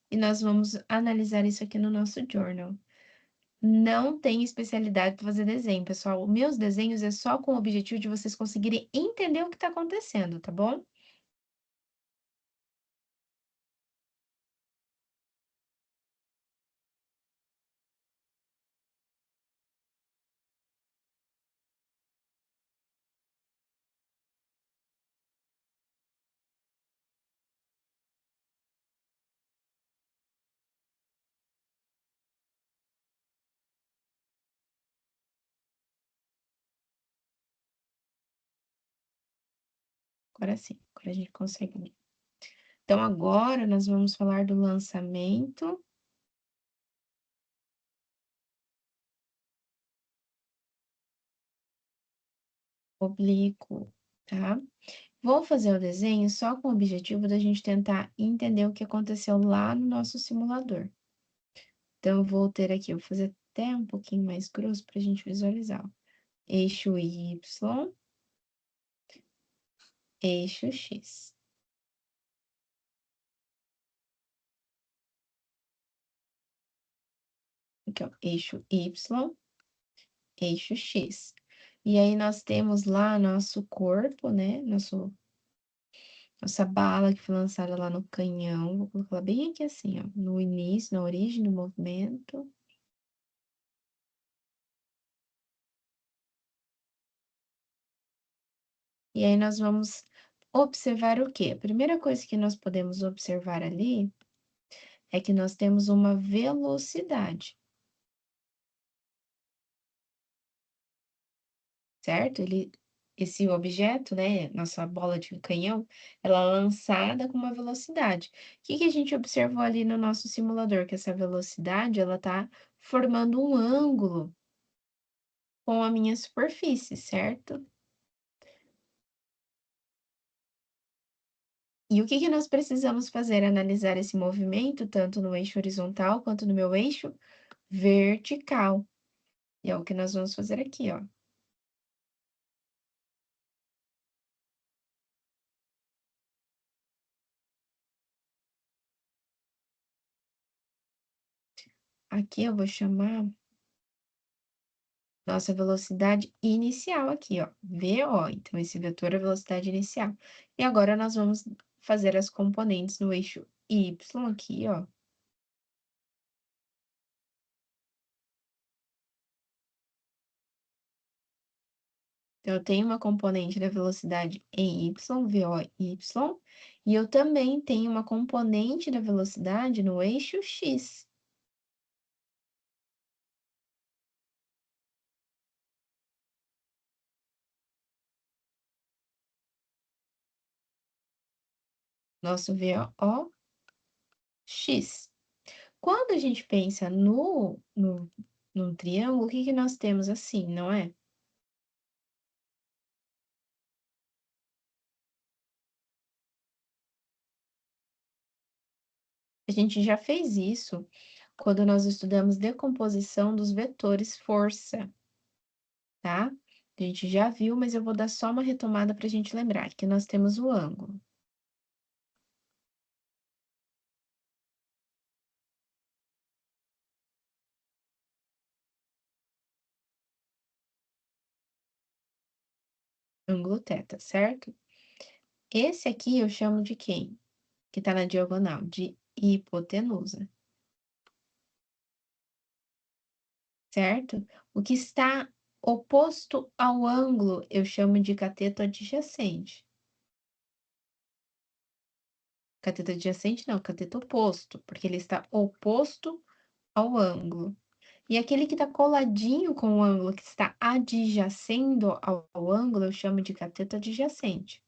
E nós vamos analisar isso aqui no nosso journal. Não tem especialidade para fazer desenho, pessoal. Meus desenhos é só com o objetivo de vocês conseguirem entender o que está acontecendo, tá bom? Agora sim, agora a gente consegue ver. Então, agora nós vamos falar do lançamento oblíquo, tá? Vou fazer o desenho só com o objetivo da gente tentar entender o que aconteceu lá no nosso simulador. Então, eu vou ter aqui, eu vou fazer até um pouquinho mais grosso para a gente visualizar. Ó. Eixo Y, eixo X. Aqui, ó, eixo Y, eixo X. E aí, nós temos lá nosso corpo, né? Nossa bala que foi lançada lá no canhão. Vou colocar ela bem aqui assim, ó. No início, na origem do movimento. E aí, nós vamos observar o quê? A primeira coisa que nós podemos observar ali é que nós temos uma velocidade. certo? Esse objeto, né, nossa bola de canhão, ela é lançada com uma velocidade. O que que a gente observou ali no nosso simulador? Que essa velocidade, ela tá formando um ângulo com a minha superfície, certo? E o que que nós precisamos fazer? Analisar esse movimento, tanto no eixo horizontal quanto no meu eixo vertical. E é o que nós vamos fazer aqui, ó. Aqui eu vou chamar nossa velocidade inicial aqui, ó, VO. Então, esse vetor é a velocidade inicial. E agora nós vamos fazer as componentes no eixo Y aqui, ó. Então, eu tenho uma componente da velocidade em Y, VO, e eu também tenho uma componente da velocidade no eixo X. Nosso VO, X. Quando a gente pensa no triângulo, o que que nós temos assim, não é? A gente já fez isso quando nós estudamos decomposição dos vetores força, tá? A gente já viu, mas eu vou dar só uma retomada para a gente lembrar que nós temos o ângulo. Ângulo θ, certo? Esse aqui eu chamo de quem? Que está na diagonal, de hipotenusa, certo? O que está oposto ao ângulo eu chamo de cateto adjacente. Cateto adjacente não, cateto oposto, porque ele está oposto ao ângulo. E aquele que está coladinho com o ângulo, que está adjacendo ao ângulo, eu chamo de cateto adjacente.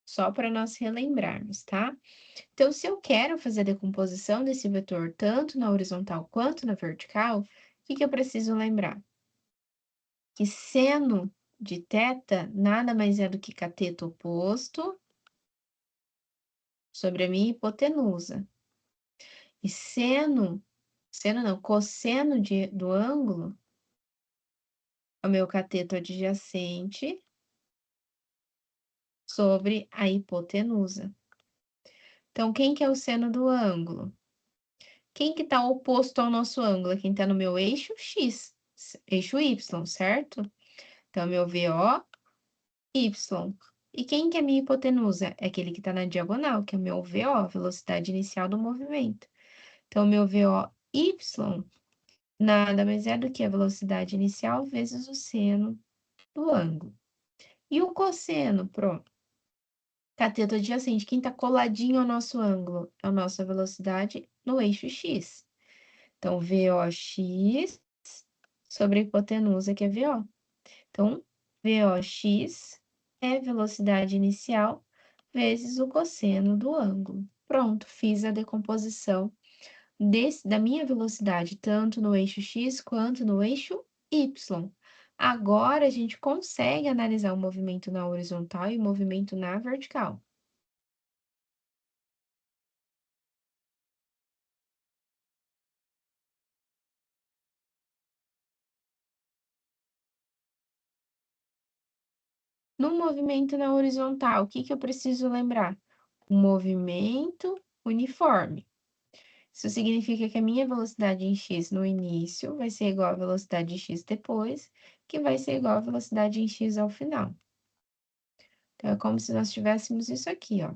Só para nós relembrarmos, tá? Então, se eu quero fazer a decomposição desse vetor tanto na horizontal quanto na vertical, o que que eu preciso lembrar? Que seno de θ nada mais é do que cateto oposto sobre a minha hipotenusa. E seno não, cosseno do ângulo é o meu cateto adjacente sobre a hipotenusa. Então, quem que é o seno do ângulo? Quem que está oposto ao nosso ângulo? Quem está no meu eixo X, eixo Y, certo? Então, meu VO, Y. E quem que é minha hipotenusa? É aquele que está na diagonal, que é o meu VO, velocidade inicial do movimento. Então, meu VO, Y, nada mais é do que a velocidade inicial vezes o seno do ângulo. E o cosseno, pronto. Cateto adjacente, quem está coladinho ao nosso ângulo, é a nossa velocidade no eixo X. Então, VOX sobre a hipotenusa, que é VO. Então, VOX é velocidade inicial vezes o cosseno do ângulo. Pronto, fiz a decomposição da minha velocidade, tanto no eixo X quanto no eixo Y. Agora, a gente consegue analisar o movimento na horizontal e o movimento na vertical. No movimento na horizontal, o que que eu preciso lembrar? O movimento uniforme. Isso significa que a minha velocidade em x no início vai ser igual à velocidade em x depois, que vai ser igual à velocidade em x ao final. Então, é como se nós tivéssemos isso aqui, ó.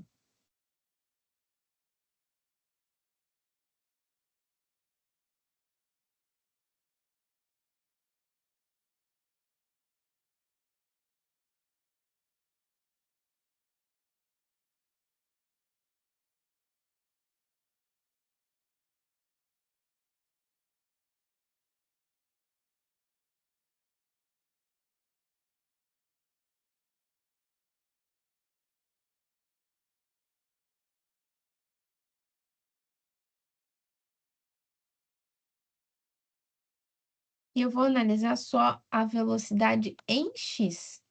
E eu vou analisar só a velocidade em x.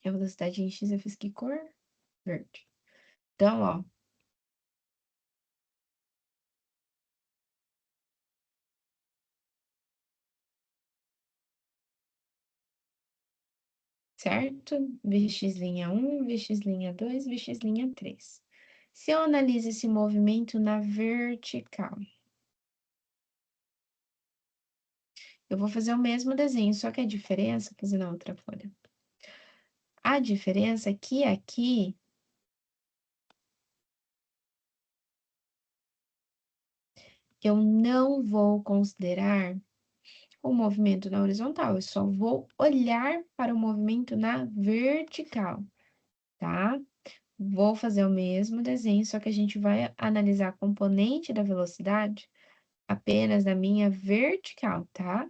A velocidade em x eu fiz que cor? Verde. Então, ó. Certo? Vx'1, Vx'2, Vx'3. Se eu analiso esse movimento na vertical, eu vou fazer o mesmo desenho, só que a diferença, vou fazer na outra folha. A diferença é que aqui eu não vou considerar o movimento na horizontal, eu só vou olhar para o movimento na vertical, tá? Vou fazer o mesmo desenho, só que a gente vai analisar a componente da velocidade apenas na minha vertical, tá?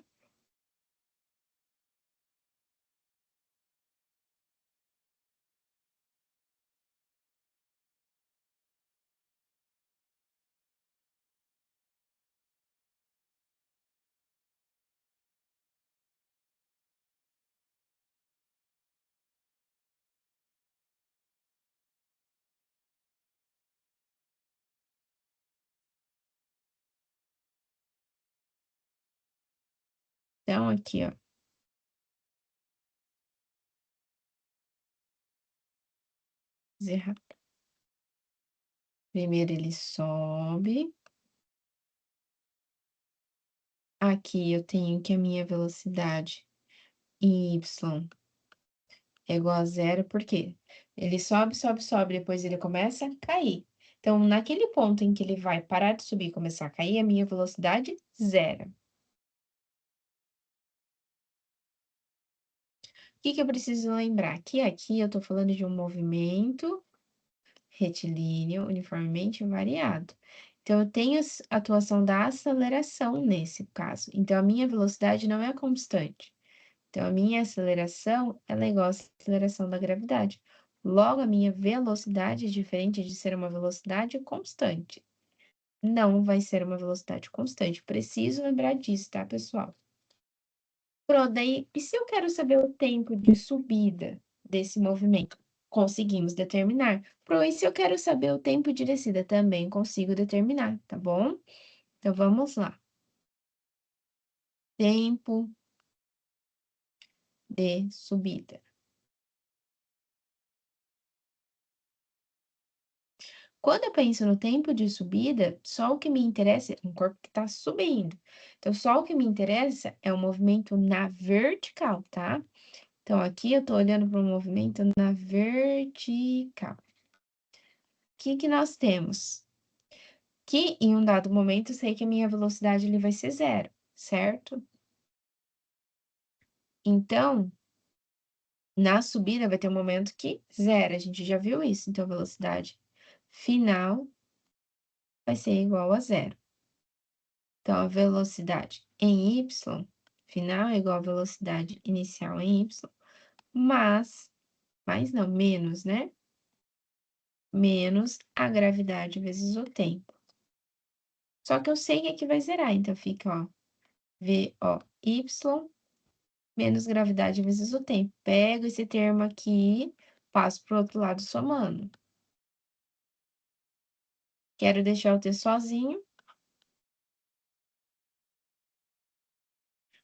Então, aqui, ó. Fazer rápido. Primeiro ele sobe. Aqui eu tenho que a minha velocidade em y é igual a zero, por quê? Ele sobe, sobe, sobe, depois ele começa a cair. Então, naquele ponto em que ele vai parar de subir e começar a cair, a minha velocidade zero. O que que eu preciso lembrar? Que aqui eu estou falando de um movimento retilíneo uniformemente variado. Então, eu tenho a atuação da aceleração nesse caso. Então, a minha velocidade não é constante. Então, a minha aceleração, ela é igual à aceleração da gravidade. Logo, a minha velocidade é diferente de ser uma velocidade constante. Não vai ser uma velocidade constante. Preciso lembrar disso, tá, pessoal? Pronto, daí, e se eu quero saber o tempo de subida desse movimento? Conseguimos determinar. Pro, e se eu quero saber o tempo de descida? Também consigo determinar, tá bom? Então, vamos lá. Tempo de subida. Quando eu penso no tempo de subida, só o que me interessa é um corpo que está subindo. Então, só o que me interessa é o movimento na vertical, tá? Então, aqui eu estou olhando para o movimento na vertical. O que nós temos? Que em um dado momento eu sei que a minha velocidade ali vai ser zero, certo? Então, na subida vai ter um momento que zero, a gente já viu isso. Então, a velocidade final vai ser igual a zero. Então, a velocidade em y final é igual à velocidade inicial em y, mais não, menos, né? Menos a gravidade vezes o tempo. Só que eu sei que aqui vai zerar, então fica, ó, VOY menos gravidade vezes o tempo. Pego esse termo aqui, passo para o outro lado somando. Quero deixar o t sozinho.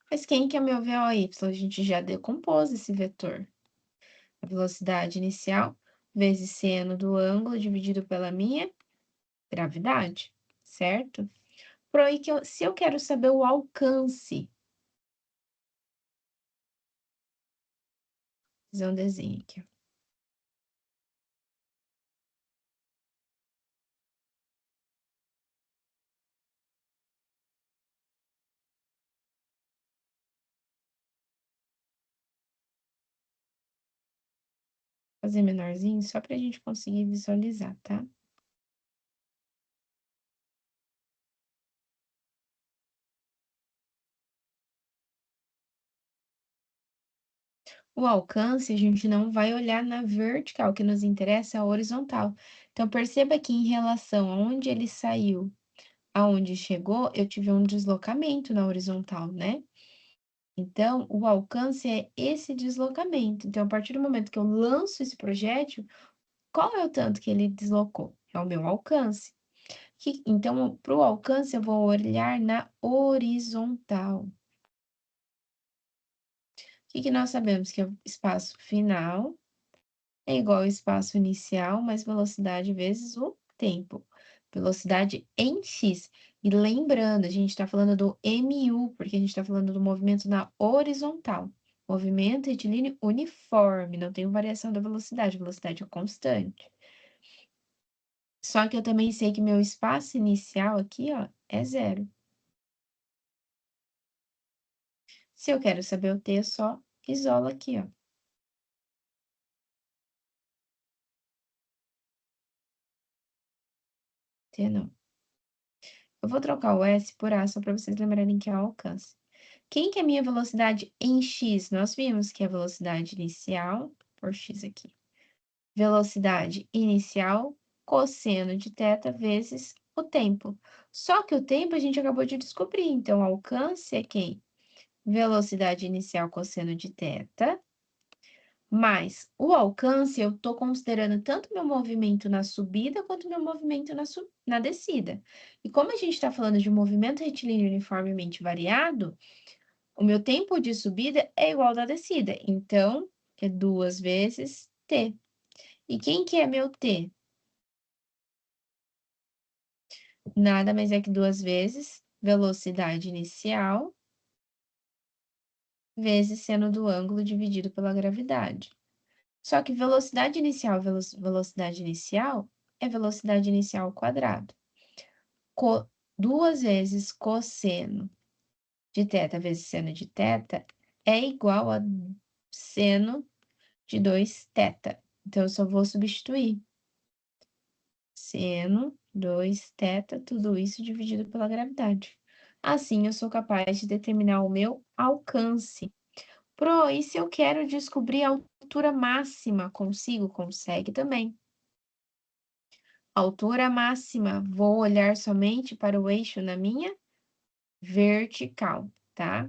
Mas quem que é meu VOY? A gente já decompôs esse vetor. A velocidade inicial vezes seno do ângulo dividido pela minha gravidade, certo? Se eu quero saber o alcance, vou fazer um desenho aqui, ó. Fazer menorzinho, só para a gente conseguir visualizar, tá? O alcance, a gente não vai olhar na vertical, o que nos interessa é a horizontal. Então, perceba que em relação a onde ele saiu aonde chegou, eu tive um deslocamento na horizontal, né? Então, o alcance é esse deslocamento. Então, a partir do momento que eu lanço esse projétil, qual é o tanto que ele deslocou? É o meu alcance. Então, para o alcance, eu vou olhar na horizontal. O que nós sabemos? Que o espaço final é igual ao espaço inicial mais velocidade vezes o tempo. Velocidade em x. E lembrando, a gente está falando do MU, porque a gente está falando do movimento na horizontal. Movimento retilíneo uniforme, não tem variação da velocidade, velocidade é constante. Só que eu também sei que meu espaço inicial aqui, ó, é zero. Se eu quero saber o T, eu só isolo aqui, ó. T não. Eu vou trocar o S por A só para vocês lembrarem que é o alcance. Quem que é a minha velocidade em x? Nós vimos que é a velocidade inicial, por x aqui. Velocidade inicial, cosseno de θ vezes o tempo. Só que o tempo a gente acabou de descobrir, então o alcance é quem? Velocidade inicial cosseno de θ, mais o alcance, eu estou considerando tanto meu movimento na subida quanto meu movimento na descida. E como a gente está falando de movimento retilíneo uniformemente variado, o meu tempo de subida é igual ao da descida. Então, é 2 vezes t. E quem que é meu t? Nada mais é que 2 vezes velocidade inicial vezes seno do ângulo dividido pela gravidade. Só que velocidade inicial, velocidade inicial é velocidade inicial ao quadrado. 2 vezes cosseno de θ vezes seno de θ é igual a seno de 2θ. Então, eu só vou substituir seno 2θ, tudo isso dividido pela gravidade. Assim, eu sou capaz de determinar o meu alcance. Pro, e se eu quero descobrir a altura máxima? Consigo? Consegue também. Altura máxima, vou olhar somente para o eixo na minha vertical, tá?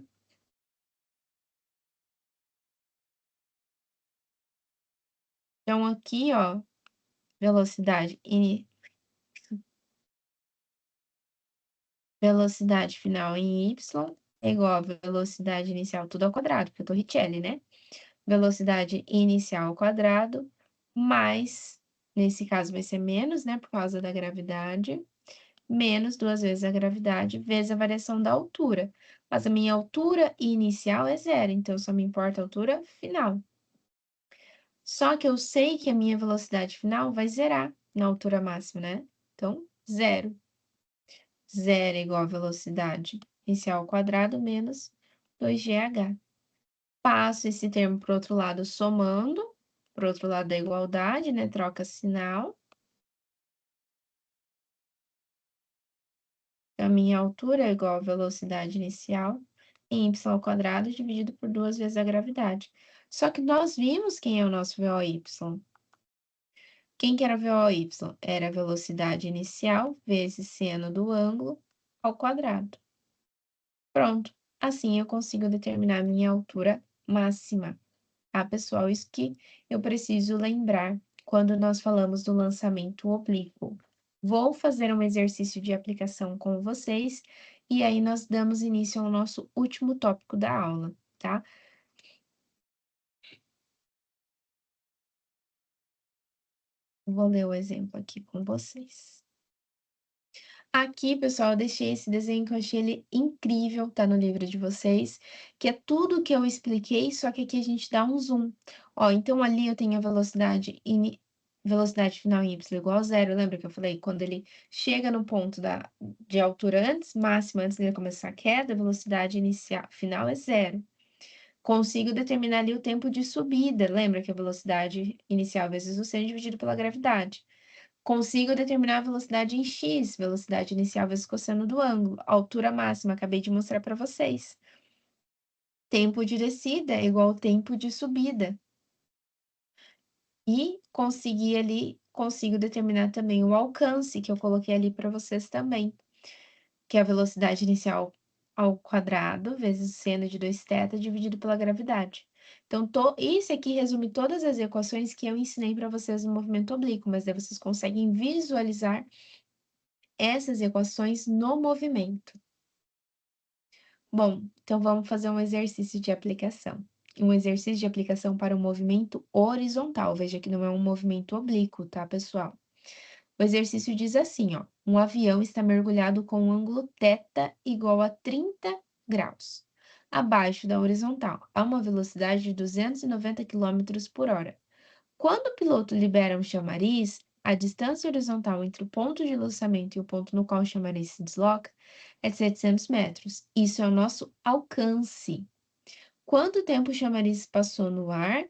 Então, aqui, ó, velocidade velocidade final em y é igual a velocidade inicial tudo ao quadrado, porque eu tô Torricelli, né? Velocidade inicial ao quadrado, mais, nesse caso vai ser menos, né, por causa da gravidade, menos 2 vezes a gravidade, vezes a variação da altura. Mas a minha altura inicial é zero, então só me importa a altura final. Só que eu sei que a minha velocidade final vai zerar na altura máxima, né? Então, zero. Zero é igual a velocidade inicial ao quadrado menos 2gh. Passo esse termo para o outro lado somando, para o outro lado da igualdade, né? Troca sinal. A minha altura é igual a velocidade inicial em y ao quadrado dividido por 2 vezes a gravidade. Só que nós vimos quem é o nosso VOY. Quem que era VOY? Era a velocidade inicial vezes seno do ângulo ao quadrado. Pronto. Assim eu consigo determinar a minha altura máxima. Ah, pessoal, isso que eu preciso lembrar quando nós falamos do lançamento oblíquo. Vou fazer um exercício de aplicação com vocês e aí nós damos início ao nosso último tópico da aula, tá? Vou ler o exemplo aqui com vocês. Aqui, pessoal, eu deixei esse desenho que eu achei ele incrível, tá no livro de vocês, que é tudo que eu expliquei, só que aqui a gente dá um zoom. Ó, então ali eu tenho a velocidade final em y igual a zero, lembra que eu falei? Quando ele chega no ponto de altura máxima, antes dele começar a queda, a velocidade inicial, final é zero. Consigo determinar ali o tempo de subida, lembra que a velocidade inicial vezes o c dividido pela gravidade. Consigo determinar a velocidade em x, velocidade inicial vezes cosseno do ângulo, altura máxima, acabei de mostrar para vocês. Tempo de descida é igual ao tempo de subida. E consigo determinar também o alcance, que eu coloquei ali para vocês também. que é a velocidade inicial ao quadrado, vezes o seno de 2θ dividido pela gravidade. Então, isso aqui resume todas as equações que eu ensinei para vocês no movimento oblíquo, mas daí vocês conseguem visualizar essas equações no movimento. Bom, então vamos fazer um exercício de aplicação. Um exercício de aplicação para o movimento horizontal. Veja que não é um movimento oblíquo, tá, pessoal? O exercício diz assim, ó: um avião está mergulhado com um ângulo θ igual a 30 graus, abaixo da horizontal, a uma velocidade de 290 km por hora. Quando o piloto libera um chamariz, a distância horizontal entre o ponto de lançamento e o ponto no qual o chamariz se desloca é de 700 metros. Isso é o nosso alcance. Quanto tempo o chamariz passou no ar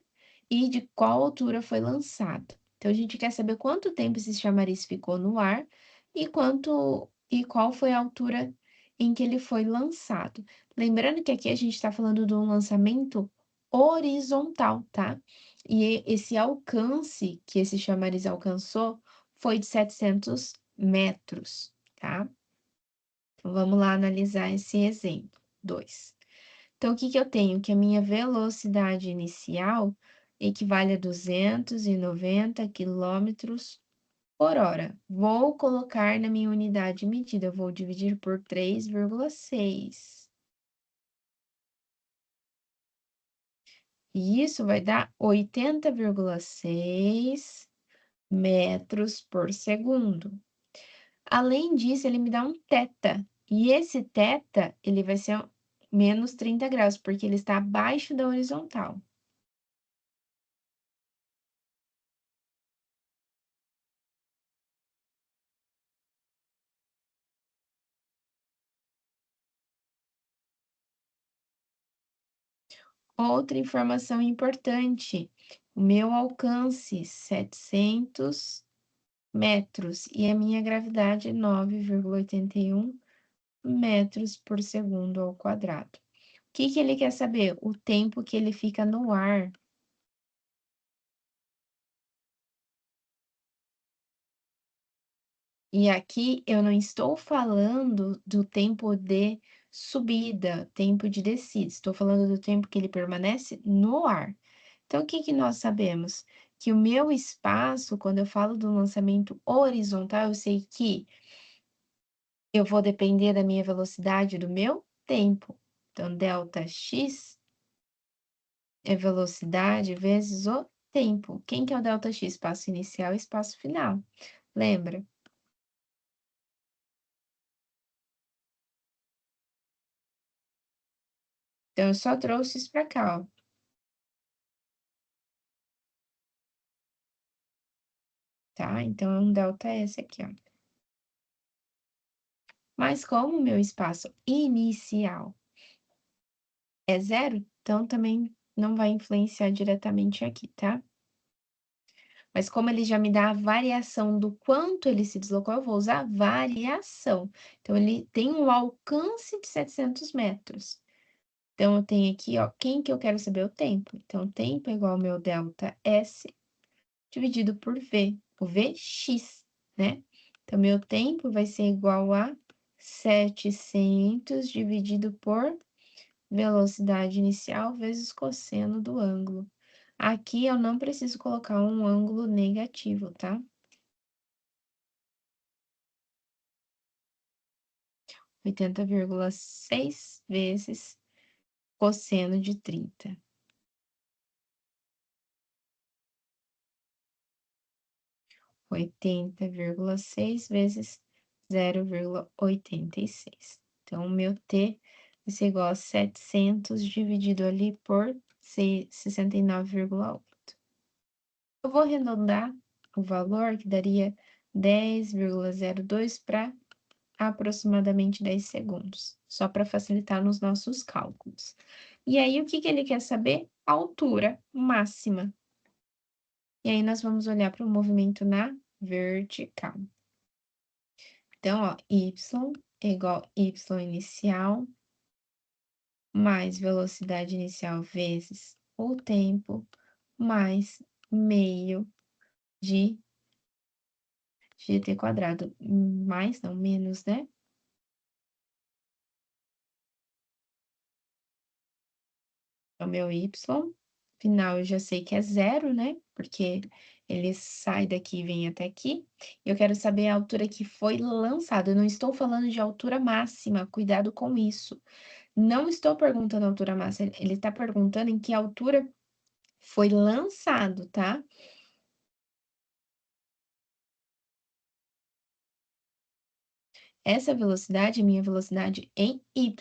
e de qual altura foi lançado? Então, a gente quer saber quanto tempo esse chamariz ficou no ar e qual foi a altura em que ele foi lançado. Lembrando que aqui a gente está falando de um lançamento horizontal, tá? E esse alcance que esse chamariz alcançou foi de 700 metros, tá? Então, vamos lá analisar esse exemplo. 2. Então, o que que eu tenho? Que a minha velocidade inicial equivale a 290 quilômetros por hora. Vou colocar na minha unidade de medida, eu vou dividir por 3,6. E isso vai dar 80,6 metros por segundo. Além disso, ele me dá um θ. E esse θ, ele vai ser menos 30 graus, porque ele está abaixo da horizontal. Outra informação importante, o meu alcance, 700 metros, e a minha gravidade, 9,81 metros por segundo ao quadrado. O que que ele quer saber? O tempo que ele fica no ar. E aqui eu não estou falando do tempo de subida, tempo de descida, estou falando do tempo que ele permanece no ar. Então, o que que nós sabemos? Que o meu espaço, quando eu falo do lançamento horizontal, eu sei que eu vou depender da minha velocidade do meu tempo. Então, ΔX é velocidade vezes o tempo. Quem que é o ΔX? Espaço inicial e espaço final. Lembra? Então, eu só trouxe isso para cá, ó. Tá? Então, é um ΔS aqui, ó. Mas como o meu espaço inicial é zero, então também não vai influenciar diretamente aqui, tá? Mas como ele já me dá a variação do quanto ele se deslocou, eu vou usar variação. Então, ele tem um alcance de 700 metros. Então, eu tenho aqui, ó, quem que eu quero saber? O tempo. Então, o tempo é igual ao meu ΔS dividido por V, o Vx, né? Então, meu tempo vai ser igual a 700 dividido por velocidade inicial vezes cosseno do ângulo. Aqui eu não preciso colocar um ângulo negativo, tá? 80,6 vezes cosseno de 30. 80,6 vezes 0,86. Então, o meu T vai ser igual a 700 dividido ali por 69,8. Eu vou arredondar o valor, que daria 10,02 para aproximadamente 10 segundos, só para facilitar nos nossos cálculos. E aí, o que que ele quer saber? A altura máxima. E aí, nós vamos olhar para o movimento na vertical. Então, ó, y é igual a y inicial mais velocidade inicial vezes o tempo mais meio de gt². Mais não, menos, né? é o meu y. Final eu já sei que é zero, né? Porque ele sai daqui e vem até aqui. Eu quero saber a altura que foi lançada. Eu não estou falando de altura máxima, cuidado com isso. Não estou perguntando a altura máxima, ele está perguntando em que altura foi lançado, tá? Essa velocidade é minha velocidade em y.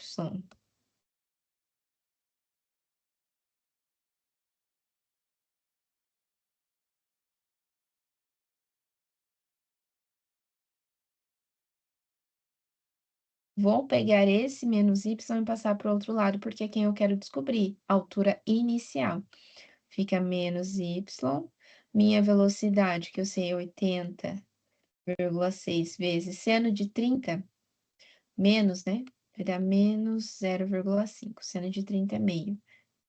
Vou pegar esse menos y e passar para o outro lado, porque é quem eu quero descobrir, a altura inicial. Fica menos y, minha velocidade, que eu sei é 80,6 vezes seno de 30, menos, né? Vai dar menos 0,5. Seno de 30 é meio.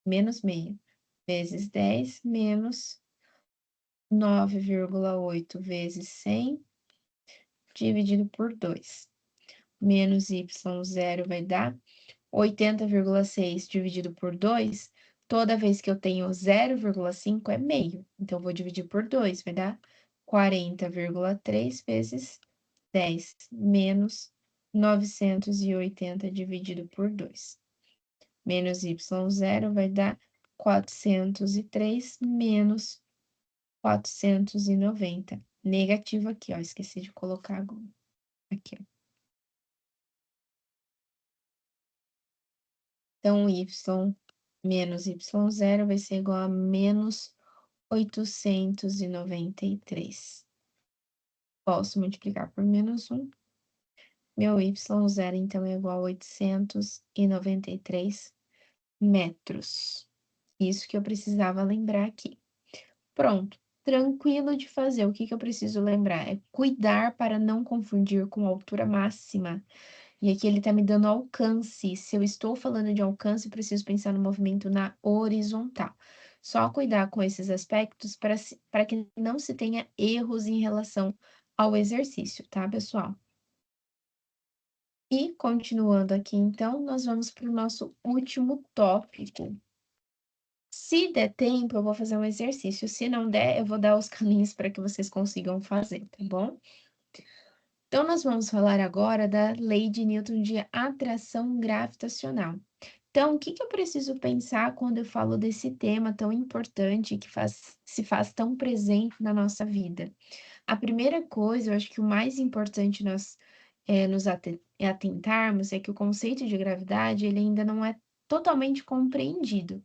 Menos meio. Vezes 10, menos 9,8 vezes 100, dividido por 2. Menos y0 vai dar 80,6 dividido por 2. Toda vez que eu tenho 0,5 é meio. Então, eu vou dividir por 2, vai dar 40,3 vezes 10, menos 980 dividido por 2. Menos y0 vai dar 403 menos 490. Negativo aqui, ó. Esqueci de colocar agora. Aqui, ó. Então, y menos y0 vai ser igual a menos 893. Posso multiplicar por menos 1. Meu y0, então, é igual a 893 metros. Isso que eu precisava lembrar aqui. Pronto. Tranquilo de fazer. O que eu preciso lembrar? É cuidar para não confundir com altura máxima. E aqui ele está me dando alcance. Se eu estou falando de alcance, preciso pensar no movimento na horizontal. Só cuidar com esses aspectos para que não se tenha erros em relação ao exercício, tá, pessoal? E continuando aqui, então, nós vamos para o nosso último tópico. Se der tempo, eu vou fazer um exercício. Se não der, eu vou dar os caminhos para que vocês consigam fazer, tá bom? Então, nós vamos falar agora da lei de Newton de atração gravitacional. Então, o que eu preciso pensar quando eu falo desse tema tão importante que se faz tão presente na nossa vida? A primeira coisa, eu acho que o mais importante nós nos atentarmos é que o conceito de gravidade ele ainda não é totalmente compreendido.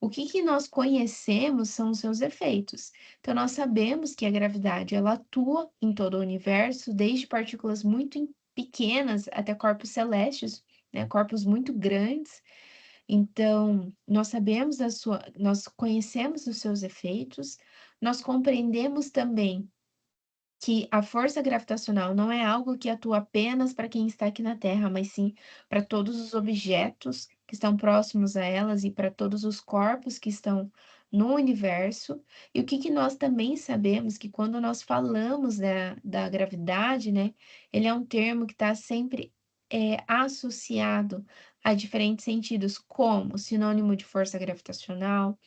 O que nós conhecemos são os seus efeitos. Então, nós sabemos que a gravidade ela atua em todo o universo, desde partículas muito pequenas até corpos celestes, né, corpos muito grandes. Então, nós conhecemos os seus efeitos, nós compreendemos também que a força gravitacional não é algo que atua apenas para quem está aqui na Terra, mas sim para todos os objetos que estão próximos a elas e para todos os corpos que estão no universo. E o que nós também sabemos que quando nós falamos da gravidade, né, ele é um termo que está sempre associado a diferentes sentidos, como sinônimo de força gravitacional,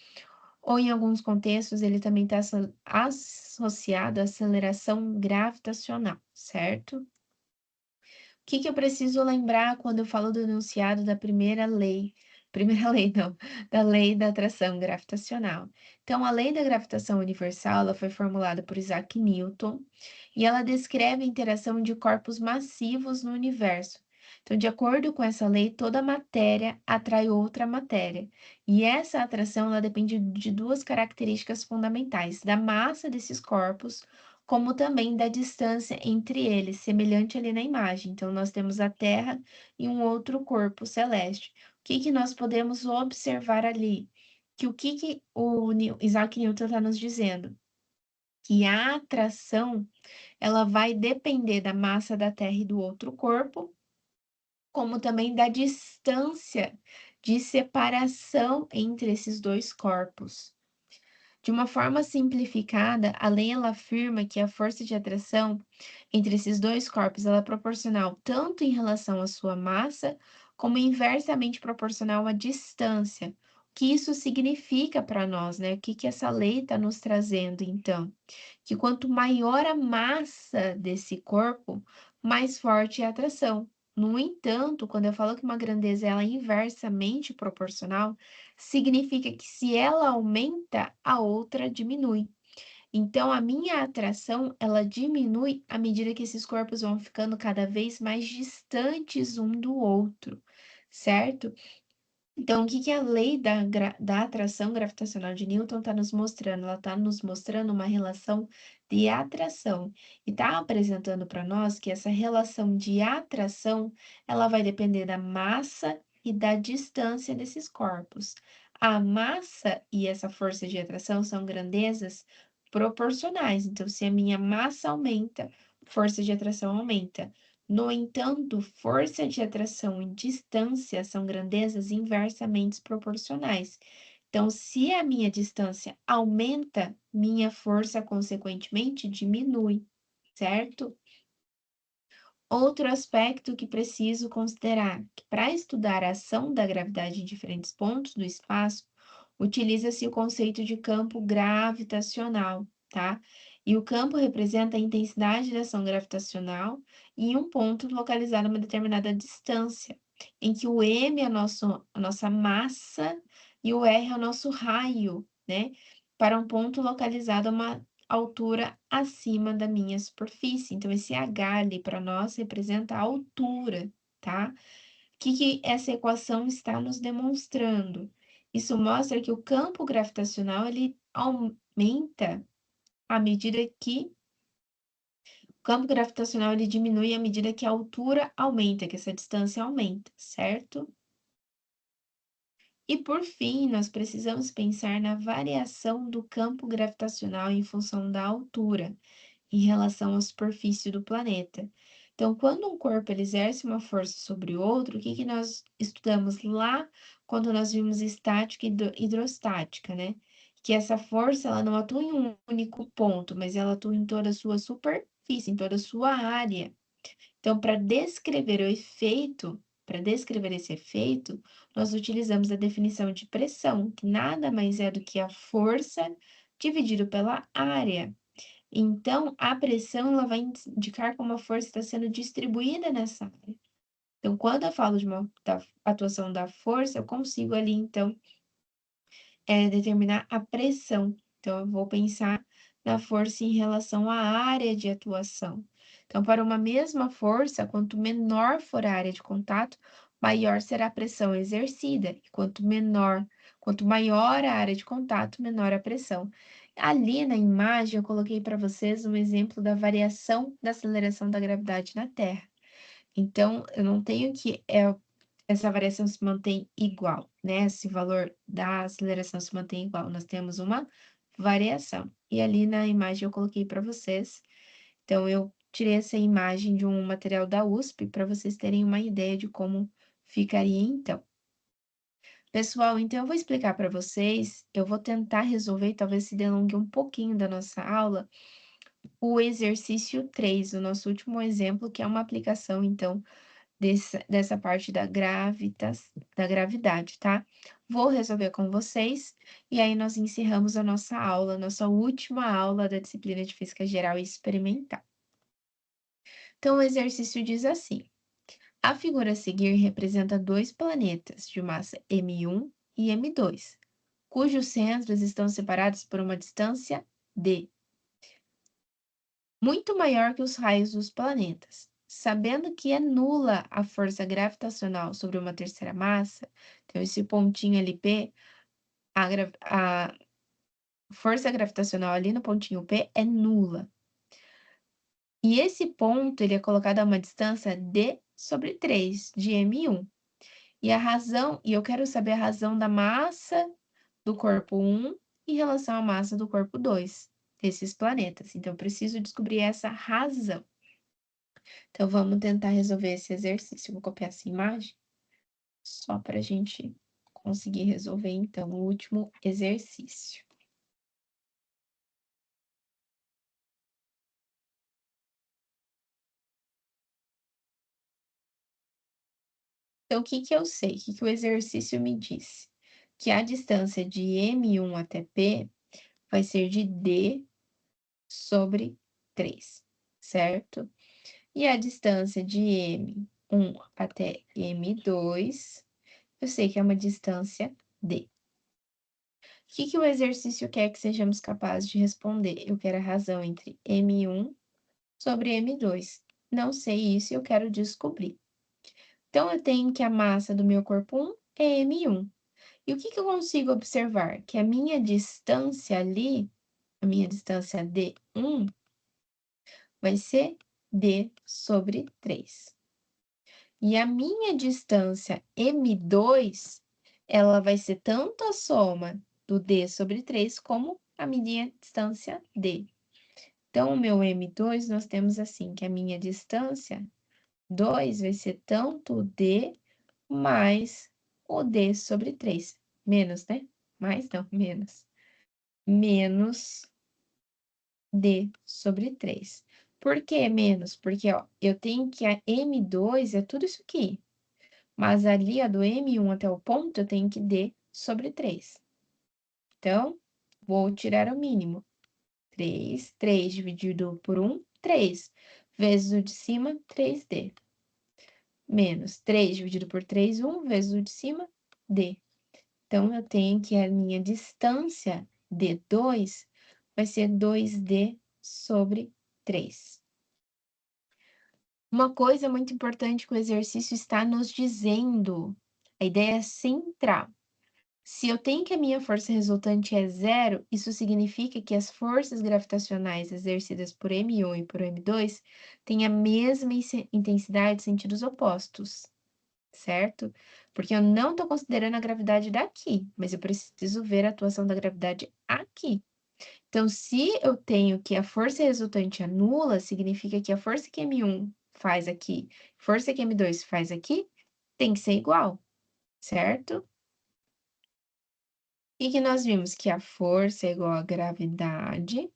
ou em alguns contextos ele também está associado à aceleração gravitacional, certo? O que eu preciso lembrar quando eu falo do enunciado da primeira lei? Primeira lei, não, da lei da atração gravitacional. Então, a lei da gravitação universal, ela foi formulada por Isaac Newton, e ela descreve a interação de corpos massivos no universo. Então, de acordo com essa lei, toda matéria atrai outra matéria. E essa atração, ela depende de duas características fundamentais, da massa desses corpos, como também da distância entre eles, semelhante ali na imagem. Então, nós temos a Terra e um outro corpo celeste. O que nós podemos observar ali? Que o que o Isaac Newton está nos dizendo? Que a atração, ela vai depender da massa da Terra e do outro corpo, como também da distância de separação entre esses dois corpos. De uma forma simplificada, a lei ela afirma que a força de atração entre esses dois corpos ela é proporcional tanto em relação à sua massa, como inversamente proporcional à distância, que isso significa para nós, né? O que que essa lei está nos trazendo, então? Que quanto maior a massa desse corpo, mais forte é a atração. No entanto, quando eu falo que uma grandeza ela é inversamente proporcional, significa que se ela aumenta, a outra diminui. Então, a minha atração, ela diminui à medida que esses corpos vão ficando cada vez mais distantes um do outro, certo? Então, o que que a lei da atração gravitacional de Newton está nos mostrando? Ela está nos mostrando uma relação de atração e está apresentando para nós que essa relação de atração, ela vai depender da massa e da distância desses corpos. A massa e essa força de atração são grandezas proporcionais. Então, se a minha massa aumenta, força de atração aumenta. No entanto, força de atração e distância são grandezas inversamente proporcionais. Então, se a minha distância aumenta, minha força, consequentemente, diminui, certo? Outro aspecto que preciso considerar, que para estudar a ação da gravidade em diferentes pontos do espaço, utiliza-se o conceito de campo gravitacional, tá? E o campo representa a intensidade da ação gravitacional em um ponto localizado a uma determinada distância, em que o m é a nossa massa e o r é o nosso raio, né? Para um ponto localizado a uma altura acima da minha superfície. Então, esse H ali para nós representa a altura, tá? O que que essa equação está nos demonstrando? Isso mostra que o campo gravitacional ele aumenta à medida que o campo gravitacional ele diminui à medida que a altura aumenta, que essa distância aumenta, certo? E por fim, nós precisamos pensar na variação do campo gravitacional em função da altura, em relação à superfície do planeta. Então, quando um corpo ele exerce uma força sobre o outro, o que que nós estudamos lá quando nós vimos estática e hidrostática, né? Que essa força ela não atua em um único ponto, mas ela atua em toda a sua superfície, em toda a sua área. Então, para descrever esse efeito, nós utilizamos a definição de pressão, que nada mais é do que a força dividido pela área. Então, a pressão ela vai indicar como a força está sendo distribuída nessa área. Então, quando eu falo da atuação da força, eu consigo ali, então, determinar a pressão. Então, eu vou pensar na força em relação à área de atuação. Então, para uma mesma força, quanto menor for a área de contato, maior será a pressão exercida. E quanto maior a área de contato, menor a pressão. Ali na imagem, eu coloquei para vocês um exemplo da variação da aceleração da gravidade na Terra. Então, eu não tenho que essa variação se mantém igual, né? Esse valor da aceleração se mantém igual. Nós temos uma variação. E ali na imagem eu coloquei para vocês. Então, eu tirei essa imagem de um material da USP para vocês terem uma ideia de como ficaria então. Pessoal, então eu vou explicar para vocês, eu vou tentar resolver, talvez se delongue um pouquinho da nossa aula, o exercício 3, o nosso último exemplo, que é uma aplicação, então, dessa parte da gravidade, tá? Vou resolver com vocês, e aí nós encerramos a nossa aula, nossa última aula da disciplina de Física Geral e Experimental. Então, o exercício diz assim: a figura a seguir representa dois planetas de massa M1 e M2, cujos centros estão separados por uma distância d, muito maior que os raios dos planetas. Sabendo que é nula a força gravitacional sobre uma terceira massa, então esse pontinho ali P, a força gravitacional ali no pontinho P é nula. E esse ponto ele é colocado a uma distância d sobre 3 de M1. E eu quero saber a razão da massa do corpo 1 em relação à massa do corpo 2 desses planetas. Então, eu preciso descobrir essa razão. Então, vamos tentar resolver esse exercício. Eu vou copiar essa imagem só para a gente conseguir resolver, então, o último exercício. Então, o que que eu sei? O que que o exercício me disse? que a distância de M1 até P vai ser de D sobre 3, certo? E a distância de M1 até M2, eu sei que é uma distância D. O que o exercício quer que sejamos capazes de responder? Eu quero a razão entre M1 sobre M2. Não sei isso e eu quero descobrir. Então, eu tenho que a massa do meu corpo 1 é M1. E o que eu consigo observar? Que a minha distância ali, a minha distância D1, vai ser D sobre 3. E a minha distância M2, ela vai ser tanto a soma do D sobre 3 como a minha distância D. Então, o meu M2, nós temos assim, que a minha distância 2 vai ser tanto o D mais o D sobre 3. Menos, né? Mais não, menos. Menos D sobre 3. Por que menos? Porque, ó, eu tenho que a M2 é tudo isso aqui. Mas ali, ó, do M1 até o ponto, eu tenho que D sobre 3. Então, vou tirar o mínimo. 3 dividido por 1, 3. Vezes o de cima, 3D. Menos 3 dividido por 3, 1, vezes o de cima, D. Então, eu tenho que a minha distância, D2, vai ser 2D sobre 3. Uma coisa muito importante que o exercício está nos dizendo, a ideia central. Se eu tenho que a minha força resultante é zero, isso significa que as forças gravitacionais exercidas por M1 e por M2 têm a mesma intensidade em sentidos opostos, certo? Porque eu não estou considerando a gravidade daqui, mas eu preciso ver a atuação da gravidade aqui. Então, se eu tenho que a força resultante é nula, significa que a força que M1 faz aqui, força que M2 faz aqui, tem que ser igual, certo? E que nós vimos que a força é igual à gravidade,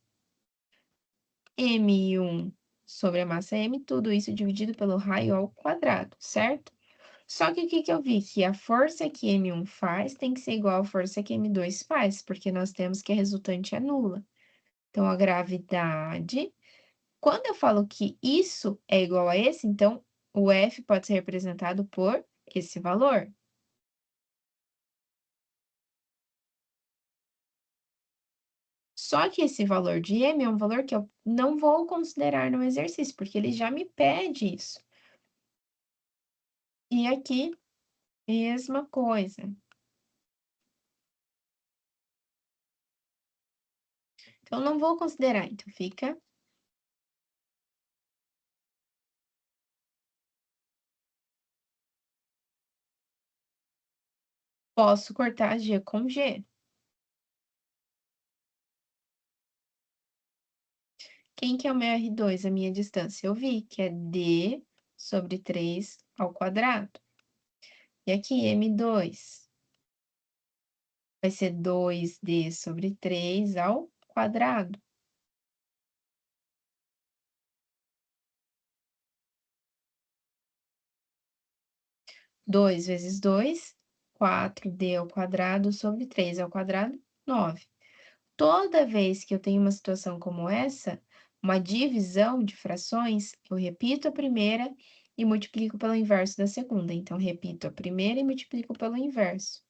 M1 sobre a massa M, tudo isso dividido pelo raio ao quadrado, certo? Só que o que eu vi? Que a força que M1 faz tem que ser igual à força que M2 faz, porque nós temos que a resultante é nula. Então, a gravidade, quando eu falo que isso é igual a esse, então, o F pode ser representado por esse valor. Só que esse valor de M é um valor que eu não vou considerar no exercício, porque ele já me pede isso. E aqui, mesma coisa. Então, não vou considerar, então fica. Posso cortar G com G. Quem que é o meu R2, a minha distância? Eu vi que é D sobre 3 ao quadrado. E aqui, M2 vai ser 2D sobre 3 ao quadrado. Dois vezes 2, 4D ao quadrado sobre 3 ao quadrado, 9. Toda vez que eu tenho uma situação como essa, uma divisão de frações, eu repito a primeira e multiplico pelo inverso da segunda. Então, repito a primeira e multiplico pelo inverso.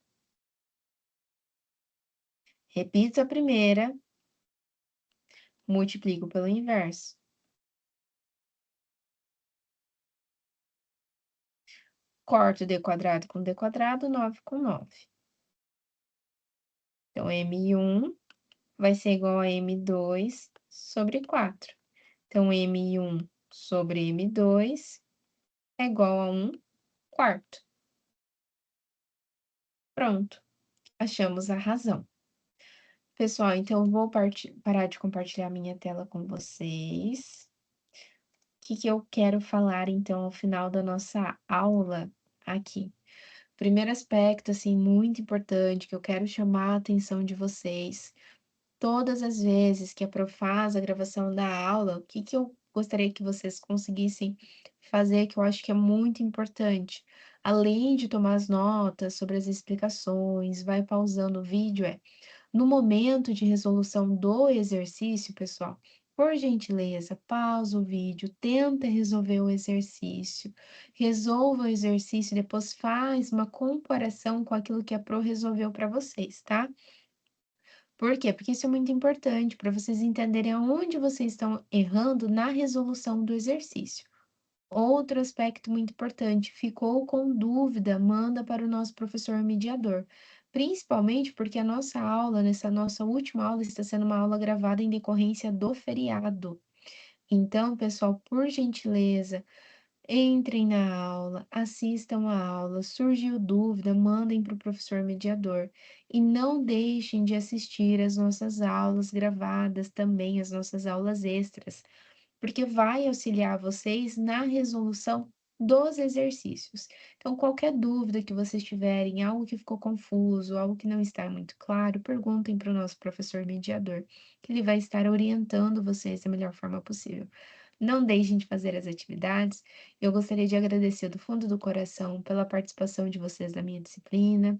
Repito a primeira, multiplico pelo inverso. Corto D quadrado com D quadrado, 9 com 9. Então, M1 vai ser igual a M2 sobre 4. Então, M1 sobre M2 é igual a 1 quarto. Pronto, achamos a razão. Pessoal, então eu vou parar de compartilhar minha tela com vocês. O que eu quero falar, então, ao final da nossa aula aqui? Primeiro aspecto, assim, muito importante, que eu quero chamar a atenção de vocês. Todas as vezes que a prof faz a gravação da aula, o que eu gostaria que vocês conseguissem fazer, que eu acho que é muito importante? além de tomar as notas sobre as explicações, vai pausando o vídeo, no momento de resolução do exercício, pessoal, por gentileza, pausa o vídeo, tenta resolver o exercício, resolva o exercício e depois faz uma comparação com aquilo que a Pro resolveu para vocês, tá? Por quê? Porque isso é muito importante para vocês entenderem aonde vocês estão errando na resolução do exercício. Outro aspecto muito importante, ficou com dúvida, manda para o nosso professor mediador. Principalmente porque a nossa aula, nessa nossa última aula, está sendo uma aula gravada em decorrência do feriado. Então, pessoal, por gentileza, entrem na aula, assistam a aula, surgiu dúvida, mandem para o professor mediador. E não deixem de assistir as nossas aulas gravadas, também as nossas aulas extras, porque vai auxiliar vocês na resolução dos exercícios. Então, qualquer dúvida que vocês tiverem, algo que ficou confuso, algo que não está muito claro, perguntem para o nosso professor mediador, que ele vai estar orientando vocês da melhor forma possível. Não deixem de fazer as atividades. Eu gostaria de agradecer do fundo do coração pela participação de vocês na minha disciplina.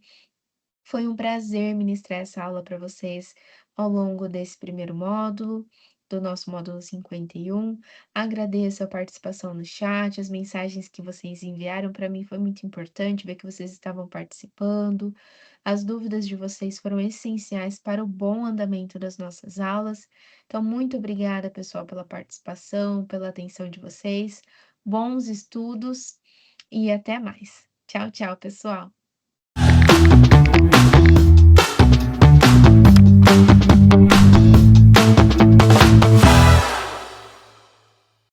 Foi um prazer ministrar essa aula para vocês ao longo desse primeiro módulo, do nosso módulo 51. Agradeço a participação no chat, as mensagens que vocês enviaram para mim foi muito importante ver que vocês estavam participando. As dúvidas de vocês foram essenciais para o bom andamento das nossas aulas. Então, muito obrigada, pessoal, pela participação, pela atenção de vocês. Bons estudos e até mais. Tchau, tchau, pessoal.